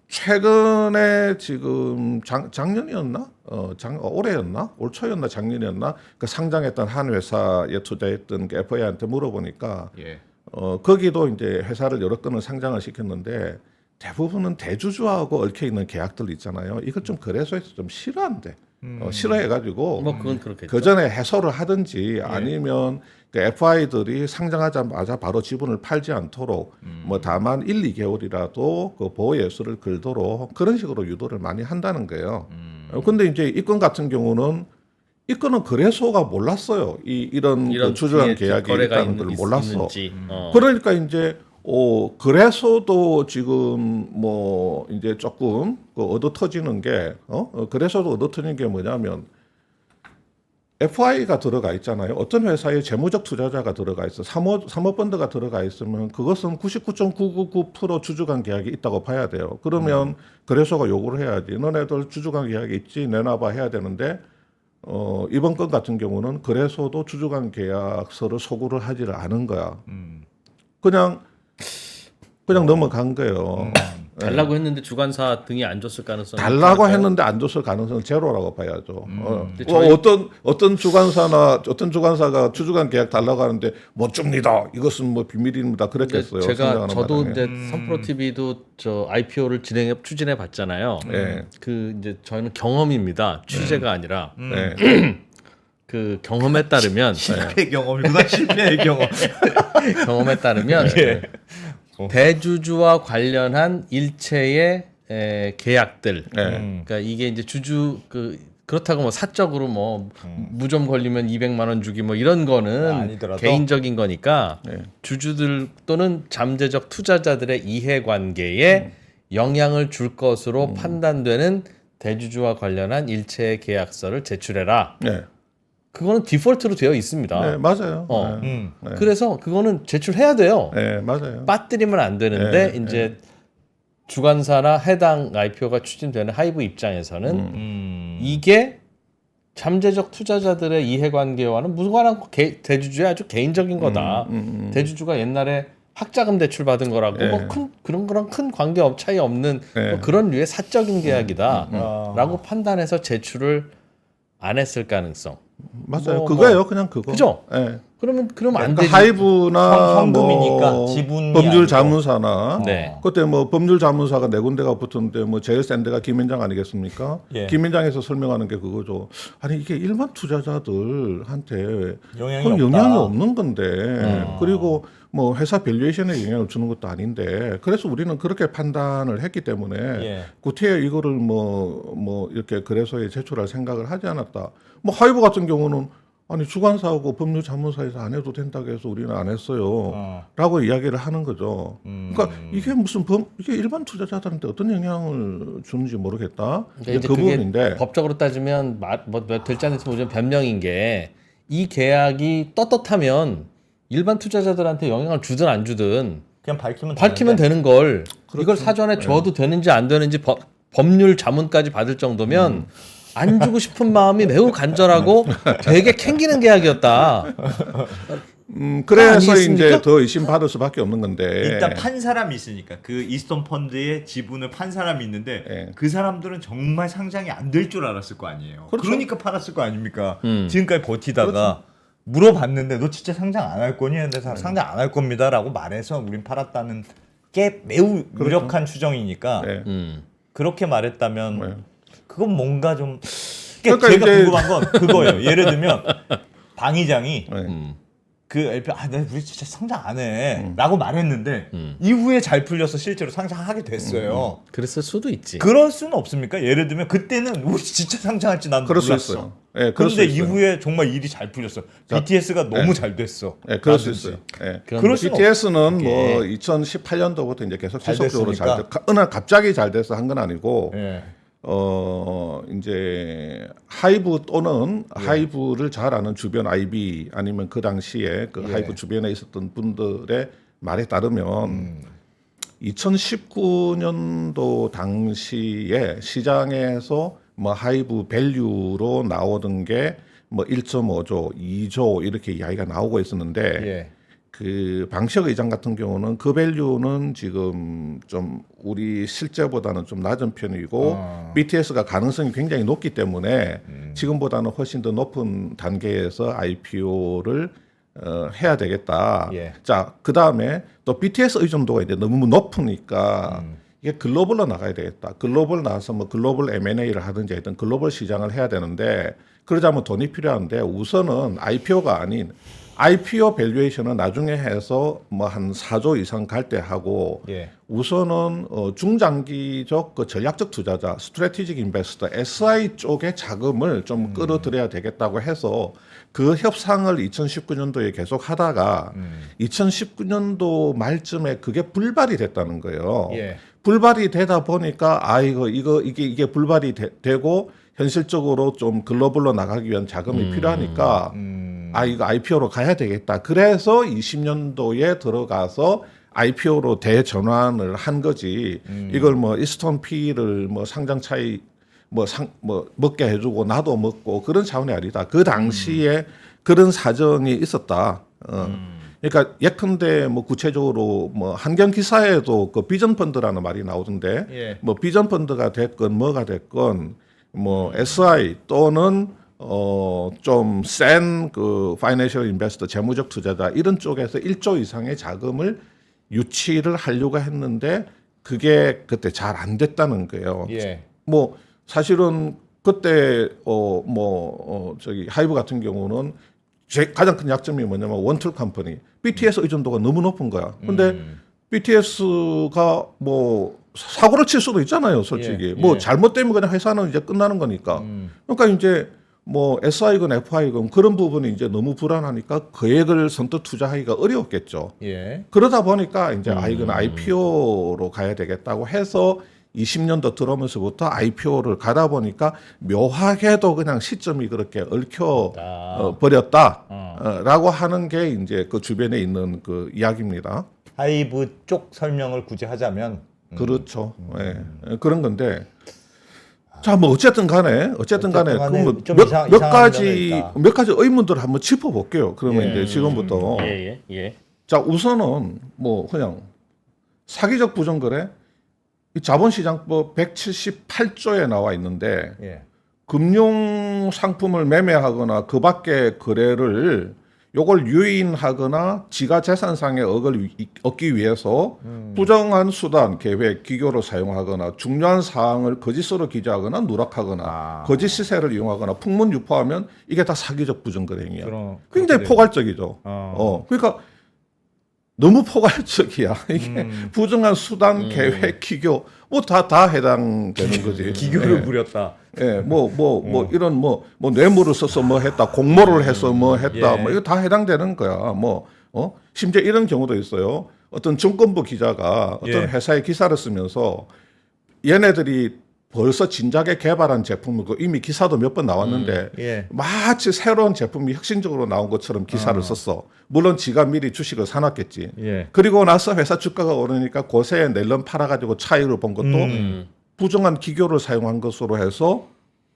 최근에 지금 작년이었나 올해였나 올 초였나 작년이었나 그 상장했던 한 회사에 투자했던 그 FI한테 물어보니까
예.
거기도 이제 회사를 여러 건을 상장을 시켰는데 대부분은 대주주하고 얽혀 있는 계약들 있잖아요. 이걸 좀 거래소에서 좀 싫어한대. 싫어해가지고
뭐 그건 그렇겠죠.
그 전에 해소를 하든지 아니면 그 FI들이 상장하자마자 바로 지분을 팔지 않도록 뭐 다만 1, 2개월이라도 그 보호 예수를 걸도록 그런 식으로 유도를 많이 한다는 거예요. 근데 이제 이 건 같은 경우는 이 건은 거래소가 몰랐어요. 이런 그 주주간
뒤에
계약이
거래가
있다는 걸 몰랐어.
있는지.
그러니까 이제 거래소도 지금 뭐 이제 조금 그 얻어 터지는 게 거래소도 얻어 터지는 게 뭐냐면 FI가 들어가 있잖아요. 어떤 회사에 재무적 투자자가 들어가 있어. 사모펀드가 들어가 있으면 그것은 99.999% 주주간 계약이 있다고 봐야 돼요. 그러면 거래소가 요구를 해야지. 너네들 주주간 계약이 있지 내놔봐 해야 되는데 이번 건 같은 경우는 거래소도 주주간 계약서를 소구를 하지를 않은 거야. 그냥 넘어간 거예요.
달라고 했는데 주관사 등이 안 줬을 가능성이
달라고
있을까요?
했는데 안 줬을 가능성은 제로라고 봐야죠.
근데 저희-
어떤 주관사가 주주간 계약 달라고 하는데 못 줍니다. 이것은 뭐 비밀입니다. 그랬겠어요.
제가
상장하는
저도
마당에.
이제 선프로 TV도 저 IPO를 추진해 봤잖아요.
네.
그 이제 저희는 경험입니다. 취재가 아니라
네.
그 경험에 따르면
실패 경험이구나. 실패의 경험.
경험에 따르면
예.
대주주와 관련한 일체의 계약들.
네.
그러니까 이게 이제 그렇다고 뭐 사적으로 뭐 무좀 걸리면 200만 원 주기 뭐 이런 거는
아니더라도?
개인적인 거니까
네.
주주들 또는 잠재적 투자자들의 이해관계에 영향을 줄 것으로 판단되는 대주주와 관련한 일체의 계약서를 제출해라.
네.
그거는 디폴트로 되어 있습니다.
네, 맞아요.
네.
그래서 그거는 제출해야 돼요.
네, 맞아요.
빠뜨리면 안 되는데 이제 주관사나 해당 IPO가 추진되는 하이브 입장에서는 이게 잠재적 투자자들의 이해관계와는 무관한 대주주의 아주 개인적인 거다. 대주주가 옛날에 학자금 대출 받은 거라고
예.
뭐 그런 거랑 큰 관계 차이 없는
예.
뭐 그런 류의 사적인 계약이다라고 판단해서 제출을 안 했을 가능성.
맞아요.
뭐,
그거예요. 그냥 그거.
그죠?
예.
그러면 안
그러니까
되지.
하이브나
현금이니까
뭐
지분이
법률
아니고.
자문사나
네.
그때 뭐 법률 자문사가 네 군데가 붙었는데 뭐 제일 센 데가 김현장 아니겠습니까?
예.
김현장에서 설명하는 게 그거죠. 아니 이게 일반 투자자들한테
영향이
그건
없다.
영향이 없는 건데 그리고 뭐 회사 밸류에이션에 영향을 주는 것도 아닌데 그래서 우리는 그렇게 판단을 했기 때문에
예.
구태여 이거를 뭐 이렇게 거래소에 제출할 생각을 하지 않았다. 뭐 하이브 같은 경우는 아니 주관사하고 법률자문사에서 안 해도 된다고 해서 우리는 안 했어요. 라고 이야기를 하는 거죠. 그러니까 이게 무슨 이게 일반 투자자들한테 어떤 영향을 주는지 모르겠다.
그러니까
이제 그
그게
부분인데
법적으로 따지면 뭐 될지 안 될지 모르지만 변명인 게 이 계약이 떳떳하면 일반 투자자들한테 영향을 주든 안 주든
그냥 밝히면
되는 걸
그렇죠.
이걸 사전에 줘도 되는지 안 되는지 법률 자문까지 받을 정도면 안 주고 싶은 마음이 매우 간절하고 되게 캥기는 계약이었다.
그래서
아니겠습니까?
이제 더 의심 받을 수밖에 없는 건데
일단 판 사람이 있으니까 그 이스톤 펀드의 지분을 판 사람이 있는데
예.
그 사람들은 정말 상장이 안 될 줄 알았을 거 아니에요.
그렇죠.
그러니까 팔았을 거 아닙니까? 지금까지 버티다가 물어봤는데 너 진짜 상장 안 할 거니? 근데 상장 안 할 겁니다라고 말해서 우린 팔았다는 게 매우 유력한 추정이니까
네.
그렇게 말했다면
네.
그건 뭔가 좀
그러니까
제가
이제-
궁금한 건 그거예요. 예를 들면 방 이장이
네.
그 LP 내가 우리 진짜 상장 안 해라고 말했는데 이후에 잘 풀려서 실제로 상장하게 됐어요.
그랬을 수도 있지.
그럴 수는 없습니까? 예를 들면 그때는 우리 진짜 상장할지 난
그럴 수
몰랐어.
있어요. 예, 그럴 수
그런데
있어요.
이후에 정말 일이 잘 풀렸어. BTS가 너무 잘 됐어.
예, 그럴 수
라든지.
있어요. 예.
그럴 수는
BTS는
없-
뭐
예.
2018년도부터 이제 계속
잘
지속적으로 잘
됐으니까.
어느 날 갑자기 잘 돼서 한 건 아니고
예.
이제 하이브 또는 하이브를 잘 아는 주변 IB 아니면 그 당시에 그
예.
하이브 주변에 있었던 분들의 말에 따르면 2019년도 당시에 시장에서 뭐 하이브 밸류로 나오던 게 뭐 1.5조, 2조 이렇게 이야기가 나오고 있었는데
예.
그 방시혁 의장 같은 경우는 그 밸류는 지금 좀 우리 실제보다는 좀 낮은 편이고 BTS가 가능성이 굉장히 높기 때문에 지금보다는 훨씬 더 높은 단계에서 IPO를 해야 되겠다.
예.
자, 그 다음에 또 BTS 의존도가 이제 너무 높으니까 이게 글로벌로 나가야 되겠다. 글로벌 나와서 뭐 글로벌 M&A를 하든지 하여튼 글로벌 시장을 해야 되는데 그러자면 돈이 필요한데 우선은 IPO가 아닌 IPO 밸류에이션은 나중에 해서 뭐 한 4조 이상 갈 때 하고
예.
우선은 중장기적 그 전략적 투자자, 스트래티직 인베스터, SI 쪽의 자금을 좀 끌어들여야 되겠다고 해서 그 협상을 2019년도에 계속 하다가 2019년도 말쯤에 그게 불발이 됐다는 거예요.
예.
불발이 되다 보니까 이게 불발이 되고 현실적으로 좀 글로벌로 나가기 위한 자금이 필요하니까 이거 IPO로 가야 되겠다. 그래서 20년도에 들어가서 IPO로 대전환을 한 거지. 이걸 뭐 이스톤 P를 뭐 상장 차이 뭐 먹게 해주고 나도 먹고 그런 차원이 아니다. 그 당시에 그런 사정이 있었다. 그러니까 예컨대 뭐 구체적으로 뭐 한경 기사에도 그 비전 펀드라는 말이 나오던데
예.
뭐 비전 펀드가 됐건 뭐가 됐건 뭐 SI 또는 좀 센 그 파이낸셜 인베스터 재무적 투자자 이런 쪽에서 1조 이상의 자금을 유치를 하려고 했는데 그게 그때 잘 안 됐다는 거예요.
예.
뭐 사실은 그때 저기 하이브 같은 경우는 가장 큰 약점이 뭐냐면 원툴 컴퍼니 BTS 의존도가 너무 높은 거야. 근데 BTS가 뭐 사고를 칠 수도 있잖아요, 솔직히.
예,
뭐
예.
잘못되면 그냥 회사는 이제 끝나는 거니까. 그러니까 이제 뭐 SI건 FI건 그런 부분이 이제 너무 불안하니까 계획을 선뜻 투자하기가 어려웠겠죠.
예.
그러다 보니까 이제 이건 IPO로 가야 되겠다고 해서 20년도 들어오면서부터 IPO를 가다 보니까 묘하게도 그냥 시점이 그렇게 얽혀 버렸다라고 하는 게 이제 그 주변에 있는 그 이야기입니다.
하이브 쪽 설명을 굳이 하자면
그렇죠. 예. 그런 건데. 자, 뭐 어쨌든 간에
어쨌든
그
간에
뭐
좀
몇
이상한 면은
가지
있다.
몇 가지 의문들을 한번 짚어볼게요. 그러면
예.
이제 지금부터
예.
자, 자, 우선은 뭐 그냥 사기적 부정거래 이 자본시장법 178조에 나와 있는데
예.
금융 상품을 매매하거나 그 밖의 거래를 요걸 유인하거나 지가 재산상의 억을 얻기 위해서 부정한 수단, 계획, 기교를 사용하거나 중요한 사항을 거짓으로 기재하거나 누락하거나 거짓 시세를 이용하거나 풍문 유포하면 이게 다 사기적 부정거래 행위야. 굉장히 포괄적이죠. 그러니까 너무 포괄적이야. 이게 부정한 수단, 계획, 기교 뭐 다 해당되는 거지.
기교를
예.
부렸다.
예, 이런 뇌물을 써서 뭐 했다, 공모를 해서 뭐 했다,
예.
뭐 이거 다 해당되는 거야. 심지어 이런 경우도 있어요. 어떤 정권부 기자가 어떤
예.
회사의 기사를 쓰면서 얘네들이 벌써 진작에 개발한 제품이고 이미 기사도 몇 번 나왔는데
예.
마치 새로운 제품이 혁신적으로 나온 것처럼 기사를 썼어. 물론 지가 미리 주식을 사놨겠지.
예.
그리고 나서 회사 주가가 오르니까 고세에 낼름 팔아가지고 차익을 본 것도 부정한 기교를 사용한 것으로 해서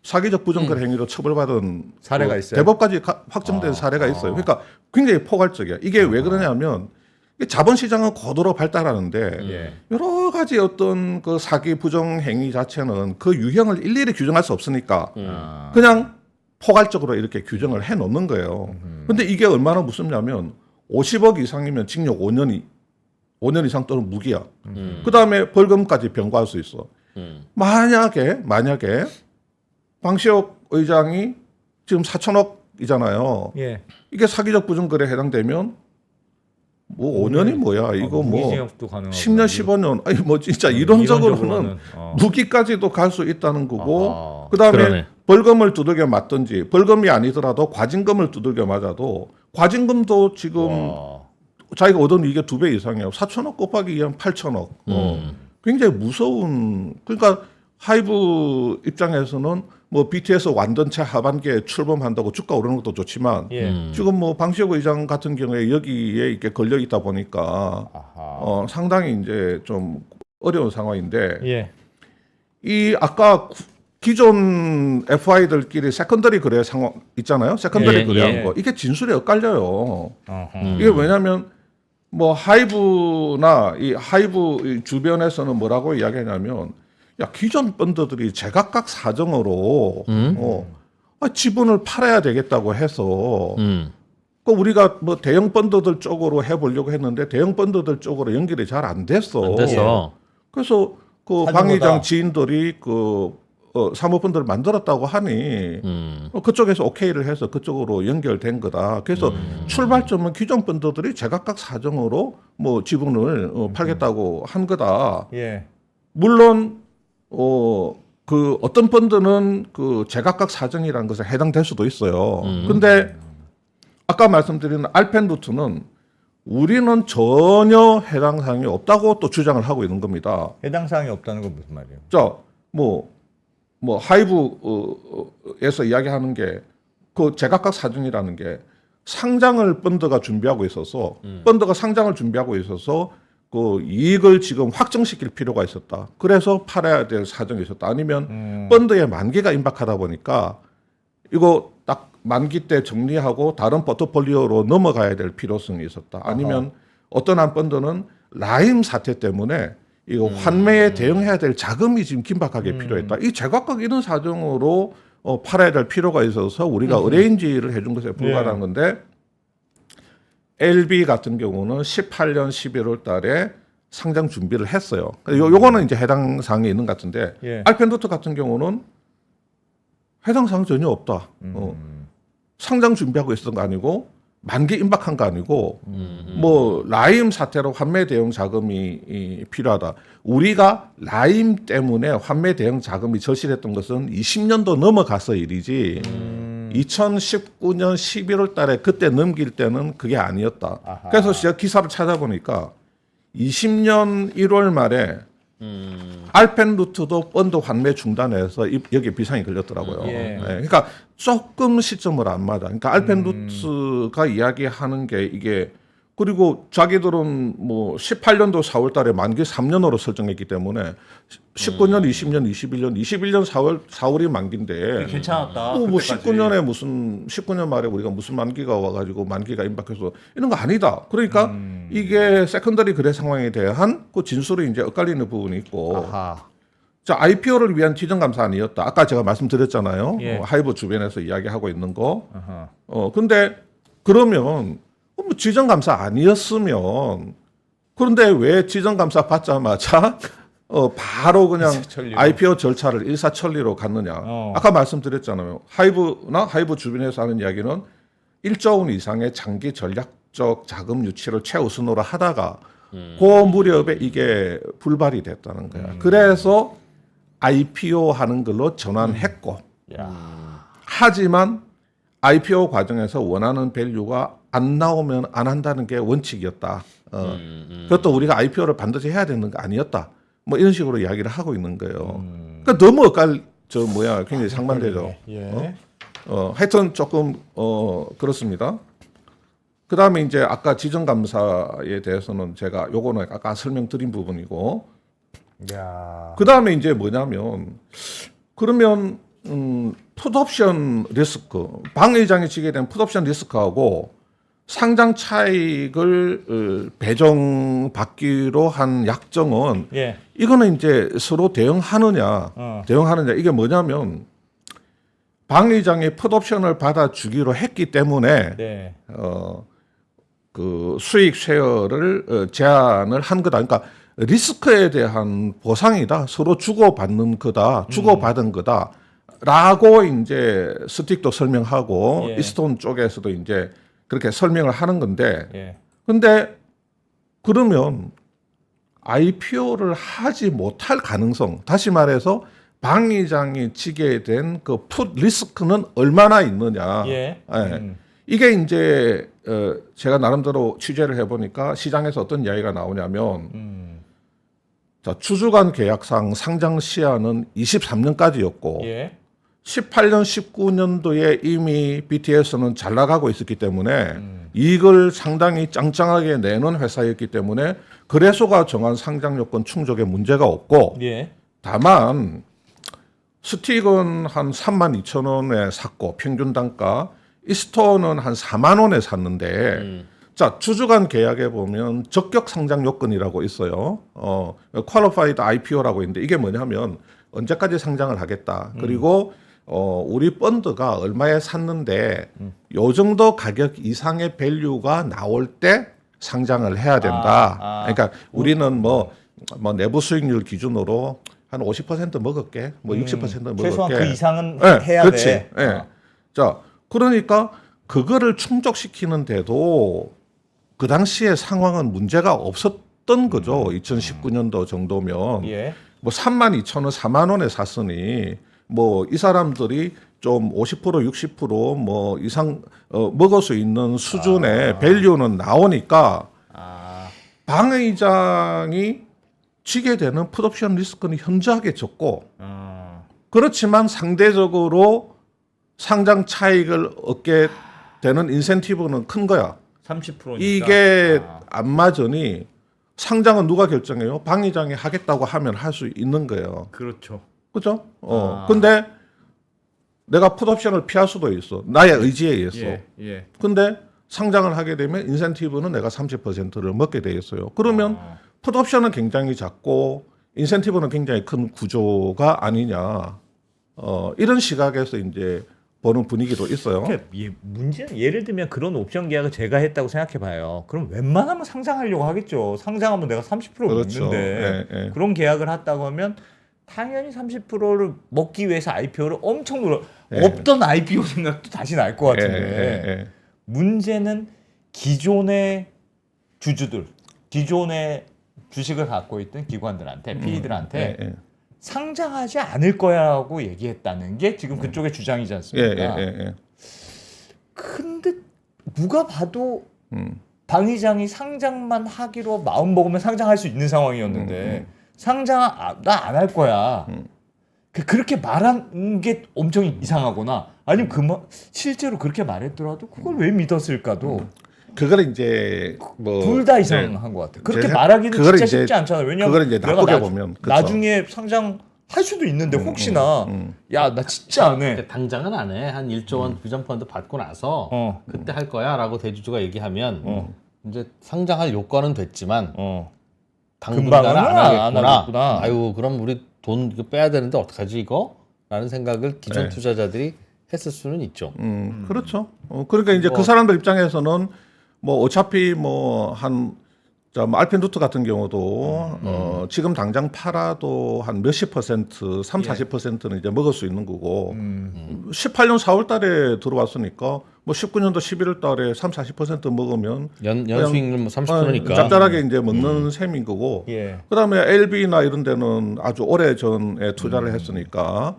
사기적 부정거래 행위로 처벌받은
사례가
그
있어요?
대법까지 확정된 사례가 있어요. 그러니까 굉장히 포괄적이야. 이게 왜 그러냐면 자본시장은 고도로 발달하는데
예.
여러 가지 어떤 그 사기 부정 행위 자체는 그 유형을 일일이 규정할 수 없으니까 그냥 포괄적으로 이렇게 규정을 해 놓는 거예요. 근데 이게 얼마나 무섭냐면 50억 이상이면 징역 5년 이상 또는 무기야. 그다음에 벌금까지 병과할 수 있어. 만약에 방시혁 의장이 지금 4천억이잖아요.
예.
이게 사기적 부정거래에 해당되면 뭐 5년이 뭐야? 이거 뭐
무기징역도 가능하고
10년, 15년. 아니 뭐 진짜 이론적으로는
이론적으로는,
무기까지도 갈 수 있다는 거고.
아하.
그다음에
그러네.
벌금을 두들겨 맞든지 벌금이 아니더라도 과징금을 두들겨 맞아도 과징금도 지금
와.
자기가 얻은 이게 2배 이상이에요. 4천억 곱하기 2면 8천억. 굉장히 무서운. 그러니까 하이브 입장에서는 뭐 BTS 완전체 하반기에 출범한다고 주가 오르는 것도 좋지만
예.
지금 뭐 방시혁 의장 같은 경우에 여기에 이렇게 걸려 있다 보니까
아하.
상당히 이제 좀 어려운 상황인데
예.
이 아까 기존 FI들끼리 세컨더리 거래 상황 있잖아요. 세컨더리
예,
거래하는
예.
거 이게 진술이 엇갈려요.
어허.
이게 왜냐하면 뭐 하이브나 이 하이브 주변에서는 뭐라고 이야기하냐면 야 기존 펀드들이 제각각 사정으로 지분을 팔아야 되겠다고 해서 그 우리가 뭐 대형 펀드들 쪽으로 해보려고 했는데 대형 펀드들 쪽으로 연결이 잘 안 됐어.
안 돼서
그래서 그
사진보다.
방 의장 지인들이 그 사모펀드를 만들었다고 하니 그쪽에서 오케이를 해서 그쪽으로 연결된 거다. 그래서 출발점은 기존 펀드들이 제각각 사정으로 뭐 지분을 팔겠다고 한 거다.
예.
물론 그 어떤 펀드는 그 제각각 사정이라는 것에 해당될 수도 있어요. 근데 아까 말씀드린 알펜루트는 우리는 전혀 해당 사항이 없다고 또 주장을 하고 있는 겁니다.
해당 사항이 없다는 건 무슨 말이에요?
자, 뭐 하이브에서 이야기하는 게 그 제각각 사정이라는 게 상장을 펀드가 준비하고 있어서 펀드가 상장을 준비하고 있어서 그 이익을 지금 확정시킬 필요가 있었다. 그래서 팔아야 될 사정이 있었다. 아니면 펀드의 만기가 임박하다 보니까 이거 딱 만기 때 정리하고 다른 포트폴리오로 넘어가야 될 필요성이 있었다. 아니면 어떤 한 펀드는 라임 사태 때문에 이거 환매에 대응해야 될 자금이 지금 긴박하게 필요했다. 이 제각각 이런 사정으로 팔아야 될 필요가 있어서 우리가 어레인지를 해준 것에 불과한 건데 LB 같은 경우는 18년 11월 달에 상장 준비를 했어요. 요거는 이제 해당 사항이 있는 것 같은데
예.
알펜도트 같은 경우는 해당 사항 전혀 없다. 상장 준비하고 있었던 거 아니고 만기 임박한 거 아니고 뭐 라임 사태로 환매 대응 자금이 필요하다. 우리가 라임 때문에 환매 대응 자금이 절실했던 것은 20년도 넘어가서 일이지 2019년 11월 달에 그때 넘길 때는 그게 아니었다.
아하.
그래서 제가 기사를 찾아보니까 20년 1월 말에 알펜루트도 펀드 환매 중단해서 여기에 비상이 걸렸더라고요.
예.
네, 그러니까 조금 시점을 안 맞아. 그러니까 알펜루트가 이야기하는 게 이게 그리고 자기들은 뭐 18년도 4월 달에 만기 3년으로 설정했기 때문에 19년, 20년, 21년 4월이 만기인데
괜찮았다.
뭐
그때까지.
19년에 무슨 19년 말에 우리가 무슨 만기가 와가지고 만기가 임박해서 이런 거 아니다. 그러니까 이게 세컨더리 거래 상황에 대한 그 진술이 이제 엇갈리는 부분이 있고
아하.
자 IPO를 위한 지정감사 아니었다. 아까 제가 말씀드렸잖아요.
예.
하이브 주변에서 이야기하고 있는 거.
아하.
근데 그러면 뭐 지정감사 아니었으면 그런데 왜 지정감사 받자마자 바로 그냥
일사천리로.
IPO 절차를 일사천리로 갔느냐. 아까 말씀드렸잖아요. 하이브 주변에서 하는 이야기는 1조 원 이상의 장기 전략적 자금 유치를 최우선으로 하다가 그 무렵에 이게 불발이 됐다는 거야. 그래서 IPO 하는 걸로 전환했고 하지만 IPO 과정에서 원하는 밸류가 안 나오면 안 한다는 게 원칙이었다. 그것도 우리가 IPO를 반드시 해야 되는 거 아니었다. 뭐 이런 식으로 이야기를 하고 있는 거예요. 그러니까 너무 굉장히 상반되죠.
예.
하여튼 조금 그렇습니다. 그다음에 이제 아까 지정감사에 대해서는 제가 요거는 아까 설명드린 부분이고
야.
그다음에 이제 뭐냐면 그러면 풋옵션 리스크 방 의장이 지게 된 풋옵션 리스크하고 상장 차익을 배정받기로 한 약정은
예.
이거는 이제 서로 대응하느냐 이게 뭐냐면 방 의장이 풋옵션을 받아주기로 했기 때문에
네.
그 수익 쉐어를 제한을 한 거다. 그러니까 리스크에 대한 보상이다. 서로 주고받는 거다. 주고받은 거다라고 이제 스틱도 설명하고
예.
이스톤 쪽에서도 이제 그렇게 설명을 하는 건데
예.
근데 그러면 IPO를 하지 못할 가능성, 다시 말해서 방 의장이 지게 된 그 풋 리스크는 얼마나 있느냐.
예.
이게 이제 제가 나름대로 취재를 해보니까 시장에서 어떤 이야기가 나오냐면 자, 주주간 계약상 상장 시한은 23년까지였고
예.
18년, 19년도에 이미 BTS는 잘 나가고 있었기 때문에 이익을 상당히 짱짱하게 내는 회사였기 때문에 거래소가 정한 상장 요건 충족에 문제가 없고
예.
다만 스틱은 한 32,000원에 샀고 평균 단가 이스톤은 한 4만 원에 샀는데 자 주주간 계약에 보면 적격 상장 요건이라고 있어요. 퀄리파이드 IPO라고 있는데 이게 뭐냐면 언제까지 상장을 하겠다. 그리고 우리 펀드가 얼마에 샀는데 요 정도 가격 이상의 밸류가 나올 때 상장을 해야 된다. 그러니까 우리는 뭐 내부 수익률 기준으로 한 50% 먹을게, 뭐 60% 먹을게.
최소한 그 이상은
네,
해야
그렇지.
돼.
네. 자, 그러니까 그거를 충족시키는데도 그 당시에 상황은 문제가 없었던 거죠. 2019년도 정도면
예.
뭐 32,000원, 4만 원에 샀으니 뭐 이 사람들이 좀 50% 60% 이상 먹을 수 있는 수준의 밸류는 나오니까 방 의장이 지게 되는 풋옵션 리스크는 현저하게 적고 그렇지만 상대적으로 상장 차익을 얻게 되는 인센티브는 큰 거야.
30%니까.
이게 안 맞으니 상장은 누가 결정해요? 방 의장이 하겠다고 하면 할 수 있는 거예요.
그렇죠.
그죠? 근데 내가 풋옵션을 피할 수도 있어. 나의 의지에 의해서.
예.
근데 상장을 하게 되면 인센티브는 내가 30%를 먹게 돼 있어요. 그러면 풋옵션은 굉장히 작고 인센티브는 굉장히 큰 구조가 아니냐. 이런 시각에서 이제 보는 분위기도 있어요.
그러니까 문제는 예를 들면 그런 옵션 계약을 제가 했다고 생각해 봐요. 그럼 웬만하면 상장하려고 하겠죠. 상장하면 내가 30%
그렇죠.
먹는데
예.
그런 계약을 했다고 하면 당연히 30%를 먹기 위해서 IPO를 엄청 노력. 없던 IPO 생각도 다시 날 것 같은데 문제는 기존의 주주들, 기존의 주식을 갖고 있던 기관들한테, PE들한테 상장하지 않을 거야라고 얘기했다는 게 지금 그쪽의 주장이지 않습니까? 근데 누가 봐도 방 의장이 상장만 하기로 마음 먹으면 상장할 수 있는 상황이었는데 상장 나 안 할 거야. 그렇게 말한 게 엄청 이상하거나 아니면 실제로 그렇게 말했더라도 그걸 왜 믿었을까도
그걸 이제 뭐
둘 다 이상한 것 같아. 그렇게
제-
말하기는
그걸
진짜
이제-
쉽지 않잖아요. 왜냐면
그걸 이제
내가
나쁘게 보면 그쵸.
나중에 상장할 수도 있는데 혹시나 야 나 진짜 안 해.
근데 당장은 안 해. 한 1조 원 비전펀드 받고 나서 그때 할 거야라고 대주주가 얘기하면 이제 상장할 요건은 됐지만 당분간은
금방은
안
안
하겠구나.
하겠구나.
아유 그럼 우리 돈 이거 빼야 되는데 어떡하지 이거? 라는 생각을 기존
네.
투자자들이 했을 수는 있죠.
그렇죠. 그러니까 이제 그 사람들 입장에서는 뭐 어차피 알펜루트 같은 경우도 지금 당장 팔아도 한 몇십 퍼센트, 40%는 이제 먹을 수 있는 거고 18년 4월 달에 들어왔으니까 뭐 19년도 11월 달에 40% 먹으면
연수익률 뭐 30%니까.
짭짤하게 이제 먹는 셈인 거고
예.
그다음에 LB나 이런 데는 아주 오래 전에 투자를 했으니까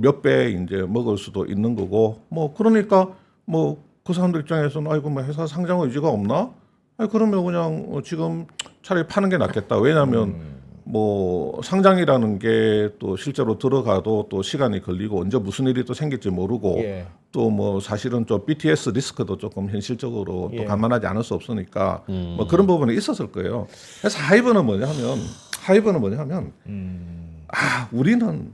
몇 배 이제 먹을 수도 있는 거고 뭐 그러니까 뭐 그 사람들 입장에서는 아이고 뭐 회사 상장 의지가 없나? 아니 그러면 그냥 지금 차라리 파는 게 낫겠다. 왜냐하면 뭐 상장이라는 게 또 실제로 들어가도 또 시간이 걸리고 언제 무슨 일이 또 생길지 모르고
예.
또 뭐 사실은 좀 BTS 리스크도 조금 현실적으로 또 감안하지 않을 수 없으니까 뭐 그런 부분이 있었을 거예요. 그래서 하이브는 뭐냐면 우리는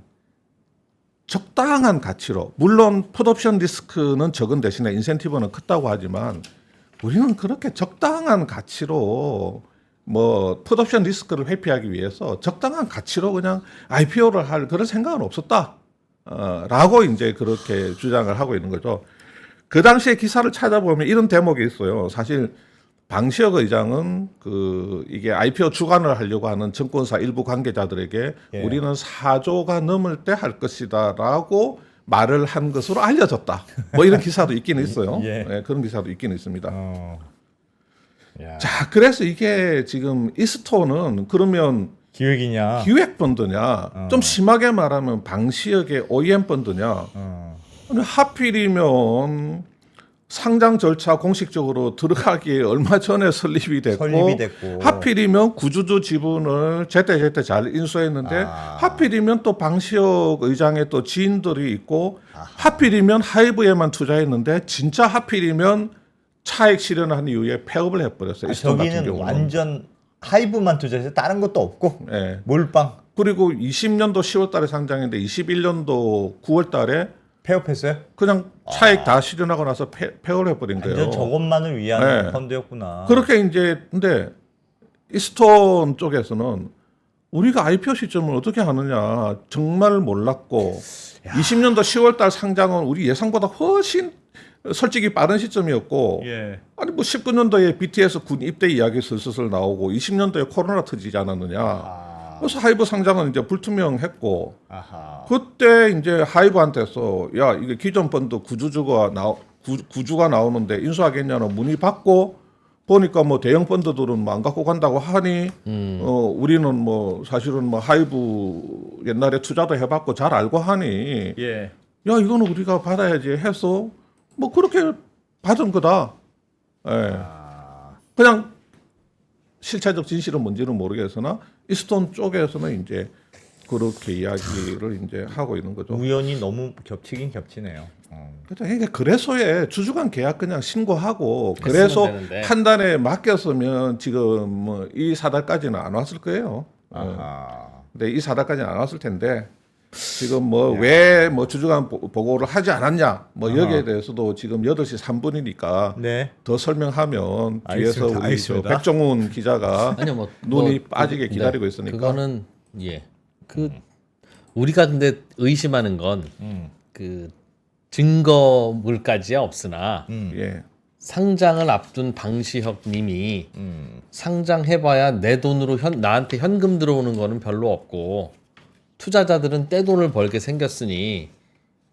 적당한 가치로 물론 풋옵션 리스크는 적은 대신에 인센티브는 크다고 하지만 우리는 그렇게 적당한 가치로 뭐 풋옵션 리스크를 회피하기 위해서 적당한 가치로 그냥 IPO를 할 그런 생각은 없었다. 라고 이제 그렇게 주장을 하고 있는 거죠. 그 당시에 기사를 찾아보면 이런 대목이 있어요. 사실 방시혁 의장은 이게 IPO 주관을 하려고 하는 증권사 일부 관계자들에게
예.
우리는 4조가 넘을 때 할 것이다라고 말을 한 것으로 알려졌다. 뭐 이런 기사도 있기는 있어요.
예.
네, 그런 기사도 있기는 있습니다.
야,
자, 그래서 이게 지금 이스토는 그러면
기획이냐?
기획 펀드냐? 좀 심하게 말하면 방시혁의 OEM 펀드냐? 아니, 하필이면 상장 절차 공식적으로 들어가기에 얼마 전에 설립이 됐고, 하필이면 구주주 지분을 제때 잘 인수했는데 하필이면 또 방시혁 의장의 또 지인들이 있고 하필이면 하이브에만 투자했는데 진짜 하필이면 차익 실현한 이후에 폐업을 해버렸어요. 이스톤 같은
저기는
경우는.
완전 하이브만 투자해서 다른 것도 없고
네.
몰빵
그리고 20년도 10월 달에 상장했는데 21년도 9월 달에
폐업했어요?
그냥 차익 다 실현하고 나서 폐업을 해버린 거예요.
완전 저것만을 위한
네.
펀드였구나.
그렇게 이제 근데 이스톤 쪽에서는 우리가 IPO 시점을 어떻게 하느냐 정말 몰랐고 20년도 10월 달 상장은 우리 예상보다 훨씬 솔직히 빠른 시점이었고
예.
아니 뭐 19년도에 BTS 군 입대 이야기 슬슬 나오고 20년도에 코로나 터지지 않았느냐. 그래서 하이브 상장은 이제 불투명했고
아하.
그때 이제 하이브한테서 야 이게 기존 펀드 구주가 나오는데 인수하겠냐는 문의 받고 보니까 뭐 대형 펀드들은 뭐 안 갖고 간다고 하니 우리는 뭐 사실은 뭐 하이브 옛날에 투자도 해봤고 잘 알고 하니
예.
야 이거는 우리가 받아야지 해서 뭐 그렇게 받은 거다. 예. 그냥 실체적 진실은 뭔지는 모르겠으나 이스톤 쪽에서는 이제 그렇게 이야기를 이제 하고 있는 거죠.
우연히 너무 겹치긴 겹치네요.
그러니까 그래서에 주주간 계약 그냥 신고하고
했으면
그래서
되는데.
판단에 맡겼으면 지금 뭐 이 사달까지는 안 왔을 거예요.
아하.
근데 이 사달까지는 안 왔을 텐데 지금 뭐 왜 뭐 주주간 보고를 하지 않았냐 뭐 여기에 대해서도 지금 8시 3분이니까
네.
더 설명하면 뒤에서
알겠습니다.
우리
알겠습니다.
저 백종훈 기자가
아니요, 뭐
눈이
뭐,
빠지게
네,
기다리고 있으니까.
그거는 우리가 근데 의심하는 건 그 증거물까지야 없으나
예.
상장을 앞둔 방시혁님이 상장해봐야 내 돈으로 나한테 현금 들어오는 거는 별로 없고 투자자들은 떼돈을 벌게 생겼으니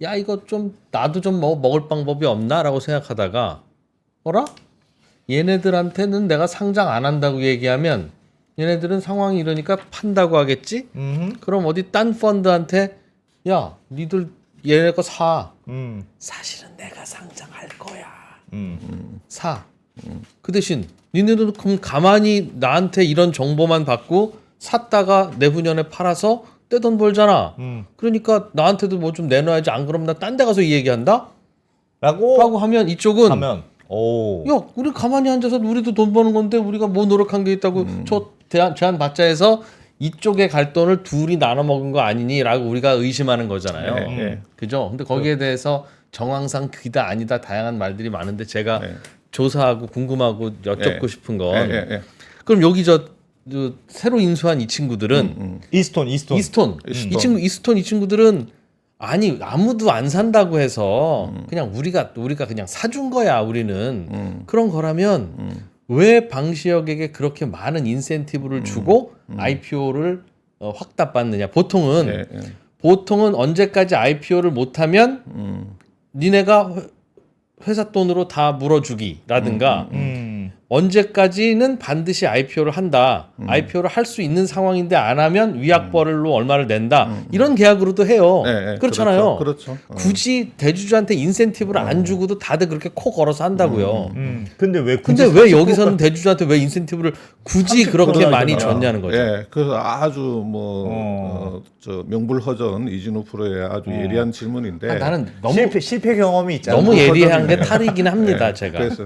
야 이거 좀 나도 좀 먹을 방법이 없나라고 생각하다가 어라? 얘네들한테는 내가 상장 안 한다고 얘기하면 얘네들은 상황이 이러니까 판다고 하겠지? 그럼 어디 딴 펀드한테 야 니들 얘네 거 사. 사실은 내가 상장할 거야. 사. 그 대신 니네들은 그럼 가만히 나한테 이런 정보만 받고 샀다가 내후년에 팔아서 떼돈 벌잖아. 그러니까 나한테도 뭐 좀 내놔야지. 안 그러면 나 딴 데 가서 이 얘기한다? 라고 하면 이쪽은
오.
야, 우리 가만히 앉아서 우리도 돈 버는 건데 우리가 뭐 노력한 게 있다고 저 제한 받자에서 이쪽에 갈 돈을 둘이 나눠 먹은 거 아니니라고 우리가 의심하는 거잖아요.
네.
그죠? 근데 거기에 대해서 정황상 그다 아니다 다양한 말들이 많은데 제가
네.
조사하고 궁금하고 여쭙고
네.
싶은 건
네.
그럼 여기 저 새로 인수한 이 친구들은
이스톤.
이스톤 이 친구들은 아니 아무도 안 산다고 해서 그냥 우리가 그냥 사준 거야 우리는 그런 거라면 왜 방시혁에게 그렇게 많은 인센티브를 주고 IPO를 확답받느냐 보통은 언제까지 IPO를 못하면 니네가 회사 돈으로 다 물어주기라든가 언제까지는 반드시 IPO를 한다. IPO를 할 수 있는 상황인데 안 하면 위약벌로 얼마를 낸다. 이런 계약으로도 해요. 그렇잖아요.
그렇죠.
굳이 대주주한테 인센티브를 안 주고도 다들 그렇게 코 걸어서 한다고요.
근데 왜
여기서는 대주주한테 왜 인센티브를 굳이 그렇게 많이 줬냐는 거죠.
예, 그래서 아주 저 명불허전 이진우 프로의 아주 예리한 질문인데
나는 너무
실패 경험이 있잖아.
너무 예리한 게 탈이긴 합니다. 제가.
그래서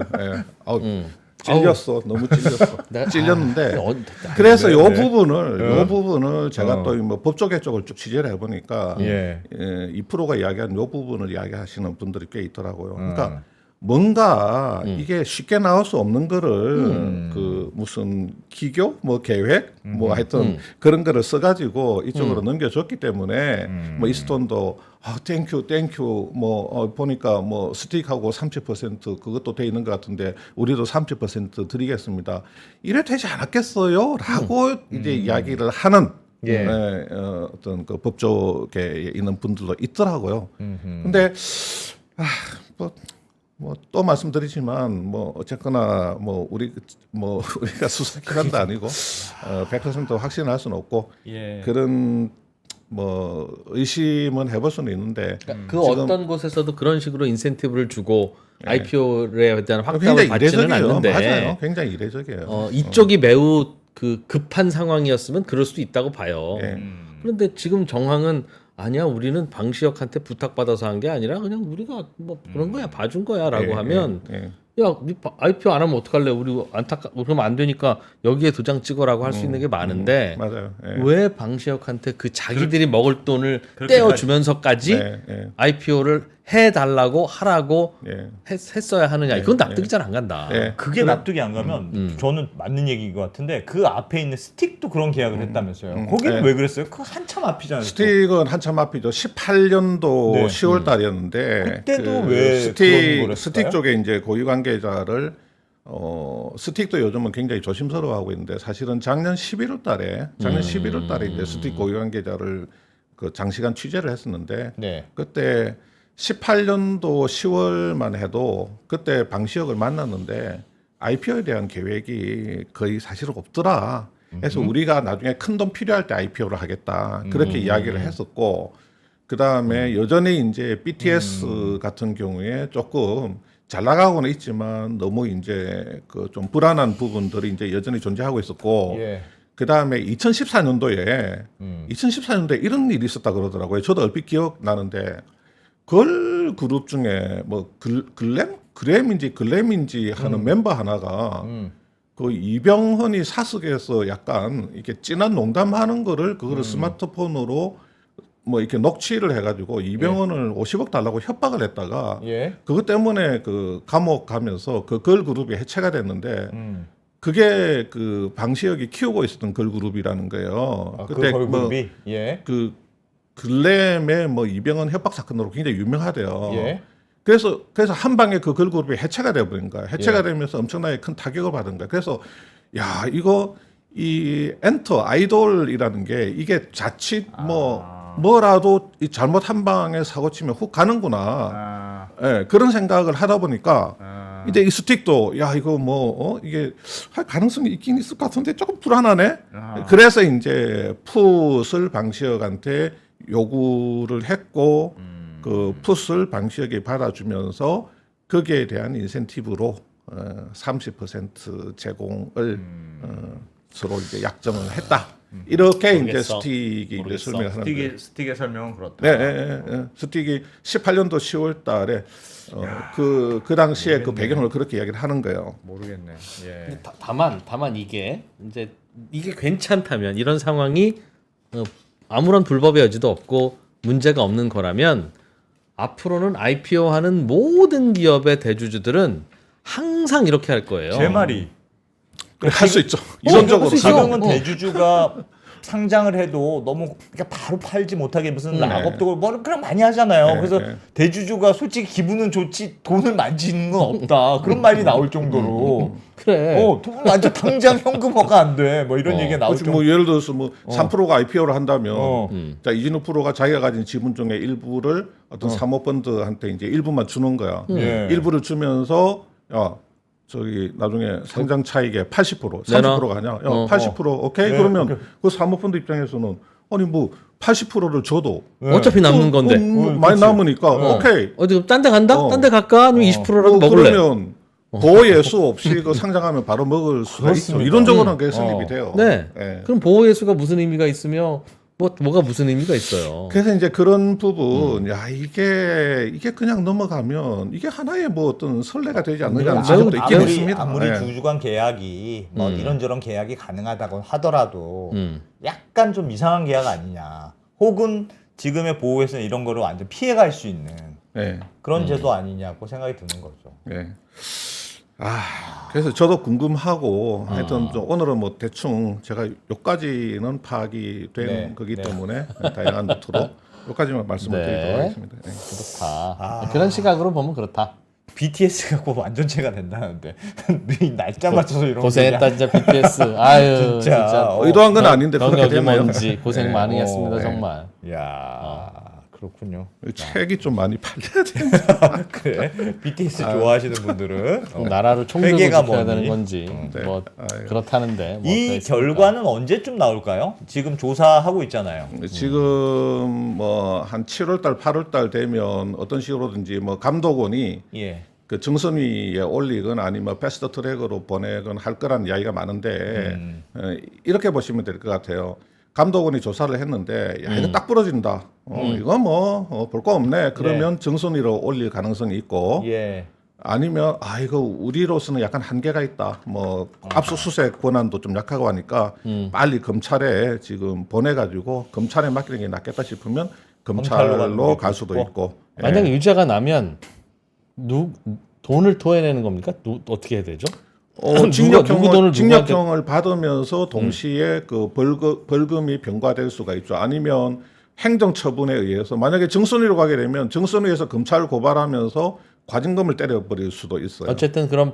찔렸어. 너무 찔렸어. 찔렸는데
그래서
그래서 요 부분을 제가 또 뭐 법조계 쪽을 쭉 취재를 해보니까 이 프로가 이야기한 요 부분을 이야기하시는 분들이 꽤 있더라고요. 그러니까 뭔가 이게 쉽게 나올 수 없는 거를 그 무슨 기교 뭐 계획 뭐 하여튼 그런 거를 써가지고 이쪽으로 넘겨줬기 때문에 뭐 이스톤도 땡큐 뭐 보니까 뭐 스틱하고 30% 그것도 돼 있는 것 같은데 우리도 30% 드리겠습니다. 이래 되지 않았겠어요?라고 이제 이야기를 하는 어떤 그 법조계에 있는 분들도 있더라고요. 근데 뭐 또 말씀드리지만 뭐 어쨌거나 뭐 우리가 수사기관도 아니고 100% 확신할 수는 없고 그런 뭐 의심은 해볼 수는 있는데
그 어떤 곳에서도 그런 식으로 인센티브를 주고 IPO에 대한 확답을 받지는 않는데
맞아요. 굉장히 이례적이에요.
이쪽이 매우 그 급한 상황이었으면 그럴 수도 있다고 봐요. 그런데 지금 정황은 아니야 우리는 방시혁한테 부탁받아서 한 게 아니라 그냥 우리가 뭐 그런 거야 봐준 거야라고 하면 야, 니 IPO 안 하면 어떡할래? 우리 그러면 안 되니까 여기에 도장 찍어라고 할 수 있는 게 많은데
맞아요.
왜 방시혁한테 그 자기들이 먹을 돈을 떼어주면서까지 IPO를 해달라고 하라고 했어야 하느냐? 이건 납득이 잘 안 간다.
그게 납득이 안 가면 저는 맞는 얘기인 것 같은데 그 앞에 있는 스틱도 그런 계약을 했다면서요. 거기는 왜 그랬어요? 그 한참 앞이잖아요.
스틱은 한참 앞이죠. 18년도 10월 달이었는데
그때도 왜 그런 걸
스틱 쪽에 이제 고유 관계자를 스틱도 요즘은 굉장히 조심스러워하고 있는데 사실은 작년 11월 달에 이제 스틱 고유 관계자를 그 장시간 취재를 했었는데 그때 18년도 10월만 해도 그때 방시혁을 만났는데 IPO에 대한 계획이 거의 사실은 없더라. 그래서 우리가 나중에 큰 돈 필요할 때 IPO를 하겠다. 그렇게 이야기를 했었고 그 다음에 여전히 이제 BTS 같은 경우에 조금 잘 나가고는 있지만 너무 이제 그 좀 불안한 부분들이 이제 여전히 존재하고 있었고 그 다음에 2014년도에 이런 일이 있었다 그러더라고요. 저도 얼핏 기억나는데 걸 그룹 중에 뭐 글램인지 하는 멤버 하나가 그 이병헌이 사석에서 약간 이렇게 진한 농담하는 거를 그거를 스마트폰으로 뭐 이렇게 녹취를 해가지고 이병헌을 50억 달라고 협박을 했다가 그것 때문에 그 감옥 가면서 그 걸그룹이 해체가 됐는데 그게 그 방시혁이 키우고 있었던 걸그룹이라는 거예요.
그때 그 걸그룹이
그 글램의 뭐 이병헌 협박 사건으로 굉장히 유명하대요. 그래서 한 방에 그 걸그룹이 해체가 돼버린 거야. 해체가 되면서 엄청나게 큰 타격을 받은 거야. 그래서 야 이거 이 엔터 아이돌이라는 게 이게 자칫 뭐라도 이 잘못 한 방에 사고 치면 훅 가는구나. 그런 생각을 하다 보니까 이제 이 스틱도 야 이거 이게 할 가능성이 있긴 있을 것 같은데 조금 불안하네. 그래서 이제 풋을 방시혁한테 요구를 했고 그 풋을 방시혁이 받아주면서 거기에 대한 인센티브로 30% 제공을 서로 이제 약정을 했다. 이렇게 이제
모르겠어.
스틱이 이제
모르겠어.
설명하는 거예요.
스틱의 설명은 그렇다.
네. 스틱이 18년도 10월달에 그 당시에 그 배경을 그렇게 이야기를 하는 거예요.
모르겠네. 예.
다만 이게 이제 이게 괜찮다면 이런 상황이 아무런 불법의 여지도 없고 문제가 없는 거라면 앞으로는 IPO하는 모든 기업의 대주주들은 항상 이렇게 할 거예요.
제 말이
할 수 있죠.
할수
이론적으로
있죠.
지금은
어.
대주주가 상장을 해도 너무 그러니까 바로 팔지 못하게 무슨 락업도 뭐 그냥 많이 하잖아요.
네,
그래서
네.
대주주가 솔직히 기분은 좋지 돈을 만지는 건 없다. 그런 말이 나올 정도로
그래.
돈 완전 당장 현금화가 안 돼. 뭐 이런 얘기가 나올
그렇지,
정도.
뭐 예를 들어서 뭐 3%가 IPO를 한다면
어.
자 이진우 프로가 자기가 가진 지분 중에 일부를 어떤 사모펀드한테 이제 일부만 주는 거야.
예.
일부를 주면서 야 저기 나중에 상장 차익의 80%
내놔.
30%가 아니야. 80% 오케이
네,
그러면 그 사모펀드 입장에서는 아니 뭐 80%를 줘도
어차피 남는 건데.
많이 남으니까 오케이.
어디 딴 데 간다?
어.
딴 데 갈까? 아니면 20%라도
뭐
먹을래?
그러면 보호 예수 없이 그 상장하면 바로 먹을 수가 있죠.
그렇습니다.
이론적으로는 그게 성립이 돼요.
네.
예.
그럼 보호 예수가 무슨 의미가 있으며 뭐가 무슨 의미가 있어요?
그래서 이제 그런 부분, 야 이게 그냥 넘어가면 이게 하나의 뭐 어떤 선례가 되지 않느냐는
매우
지적도 있긴
아무리
있습니다.
아무리
예.
주주간 계약이 뭐 이런저런 계약이 가능하다고 하더라도
음.
약간 좀 이상한 계약 아니냐. 혹은 지금의 보호에서는 이런 거를 완전 피해갈 수 있는
예.
그런 제도 아니냐고 생각이 드는 거죠.
예. 그래서 저도 궁금하고 하여튼 좀 오늘은 뭐 대충 제가 요까지는 파악이 된
네,
거기
네.
때문에 다양한 루트로 요까지만 말씀을
네.
드리도록 하겠습니다. 예.
그렇다. 그런 시각으로 보면 그렇다.
BTS가 꼭 완전체가 된다는데 이 날짜 맞춰서 이런
고생했다 진짜 BTS. 아유
진짜.
진짜.
의도한 건 아닌데 그렇게
경력이
되면
뭔지 고생 많이 했습니다
네.
정말.
야 그렇군요.
책이 좀 많이 팔려야 되는데
그래 BTS 좋아하시는 분들은
나라를 총들고
회계가
지켜야
뭐니?
되는 건지
네.
뭐
아유.
그렇다는데 뭐
이
어떠겠습니까?
결과는 언제쯤 나올까요? 지금 조사하고 있잖아요.
지금 뭐 한 7월달, 8월달 되면 어떤 식으로든지 뭐 감독원이
예.
그 정선위에 올리건 아니면 패스트 트랙으로 보내건 할 거란 이야기가 많은데 이렇게 보시면 될 것 같아요. 감독원이 조사를 했는데 야 이거 딱 부러진다. 이거 뭐 볼 거 없네. 그러면 정선위로 올릴 가능성이 있고
예.
아니면 이거 우리로서는 약간 한계가 있다. 뭐 압수수색 권한도 좀 약하고 하니까 빨리 검찰에 지금 보내가지고 검찰에 맡기는 게 낫겠다 싶으면
검찰로 가는
검찰로
게
갈 수도 있고.
만약에 유죄가 나면 돈을 토해내는 겁니까? 어떻게 해야 되죠? 누구 돈을
징역형을 받으면서 동시에 그 벌금이 병과될 수가 있죠. 아니면 행정처분에 의해서 만약에 정선위로 가게 되면 정선위에서 검찰 고발하면서 과징금을 때려버릴 수도 있어요.
어쨌든 그럼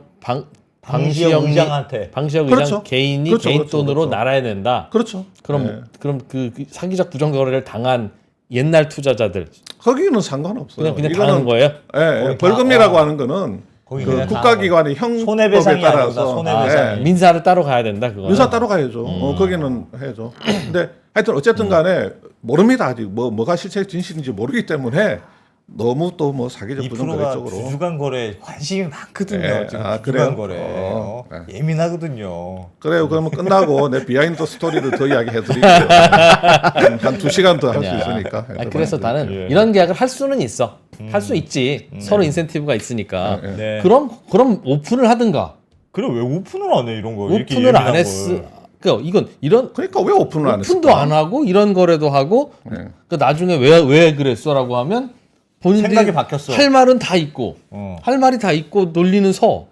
방시혁 의장한테
방시혁
그렇죠.
의장 개인이
그렇죠,
개인
그렇죠,
돈으로
그렇죠.
날아야 된다.
그렇죠.
그럼
네.
그럼 그 사기적 부정 거래를 당한 옛날 투자자들
거기는 상관없어요.
그냥
이거는
다는 거예요?
예, 벌금이라고 하는 거는
거기
그
그냥 다
국가기관의 형법에
손해배상이
따라서
아니구나, 손해배상이.
민사를 따로 가야 된다 그거.
민사 따로 가야죠. 거기는 해야죠. 근데 하여튼 어쨌든 간에 모릅니다. 아직 뭐가 실체 진실인지 모르기 때문에 너무 또 뭐 사기적
이
부정
프로가
거래 쪽으로
주주간 거래 관심이 많거든요.
예,
지금
그래요?
주주간 거래
네.
예민하거든요.
그래요. 그러면 끝나고 내 비하인드 스토리를 더 이야기해 드릴게요. 한 2시간 더 할 수 있으니까.
그래서 나는
예.
이런 계약을 할 수는 있어. 할 수 있지. 서로 인센티브가 있으니까.
네.
그럼 오픈을 하든가.
그래 왜 오픈을 안 해 이런 거? 이렇게
오픈을 안
예민한
했어.
걸.
그러니까 이건 이런
그러니까 왜 오픈을 안 했을까?
오픈도 안 하고 이런 거래도 하고
네.
그 나중에 왜 그랬어라고 하면 본인들이
생각이 바뀌었어.
할 말은 다 있고
어.
할 말이 다 있고 논리는 서.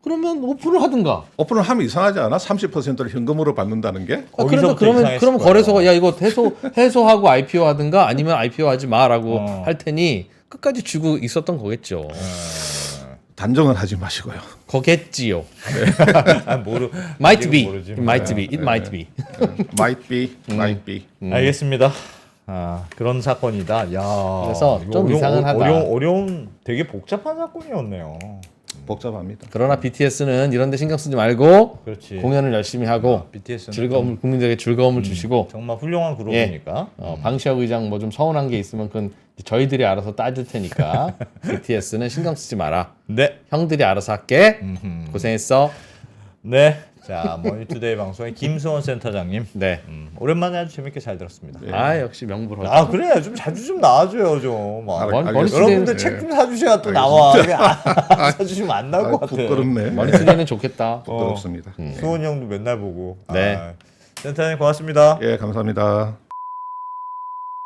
그러면 오픈을 하든가.
오픈을 하면 이상하지 않아? 30%를 현금으로 받는다는 게?
거기서부터
그러면
이상했을 거야.
거래소가 야 이거 해소하고 IPO 하든가 아니면 IPO 하지 마라고 할 테니 끝까지 쥐고 있었던 거겠죠.
단정은 하지 마시고요.
거겠지요.
아, 모르.
Might
아직은
be.
모르지.
It might be. It might be.
might be, might be.
알겠습니다. 그런 사건이다. 야.
그래서
이거
좀 이상은 하다.
어려운 되게 복잡한 사건이었네요.
복잡합니다.
그러나 BTS는 이런 데 신경 쓰지 말고
그렇지.
공연을 열심히 하고
BTS는
국민들에게 즐거움을 주시고
정말 훌륭한 그룹이니까.
방시혁 의장 뭐 좀 서운한 게 있으면 그건 저희들이 알아서 따질 테니까 BTS는 신경 쓰지 마라.
네.
형들이 알아서 할게. 고생했어.
네. 자, 머니투데이 방송의 김수원 센터장님.
네.
오랜만에 아주 재밌게 잘 들었습니다.
아 역시 명불허.
아 그래 좀 자주 좀 나와줘요 좀. 아,
알겠습니다.
여러분들
머니투데이-
책 좀 사주셔야 또 나와. 그냥 안 사주시면 안 나올 것 같아.
부끄럽네.
머니투데이는 좋겠다.
부끄럽습니다.
수원 형도 맨날 보고.
네.
아, 센터장님 고맙습니다.
예, 감사합니다.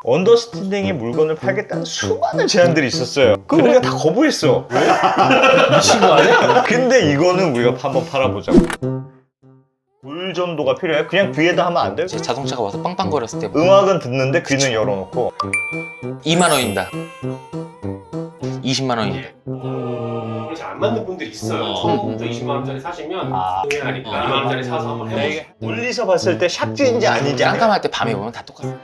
언더스탠딩이 물건을 팔겠다는 수많은 제안들이 있었어요. 그걸 우리가 다 거부했어. 왜?
미친 거 아니야?
근데 이거는 우리가 한번 팔아보자고. 불전도가 필요해. 그냥 귀에다 하면 안 돼요?
제 자동차가 와서 빵빵거렸을 때
음악은 듣는데 귀는 열어놓고.
2만 원입니다. 20만 원입니다.
잘 안 맞는 분들이 있어요. 처음부터 20만 원짜리 사시면 동행하니까 2만 원짜리 사서 한번 해보세요.
멀리서 봤을 때 샥지인지 아닌지
깜깜할 때 밤에 보면 다 똑같아요.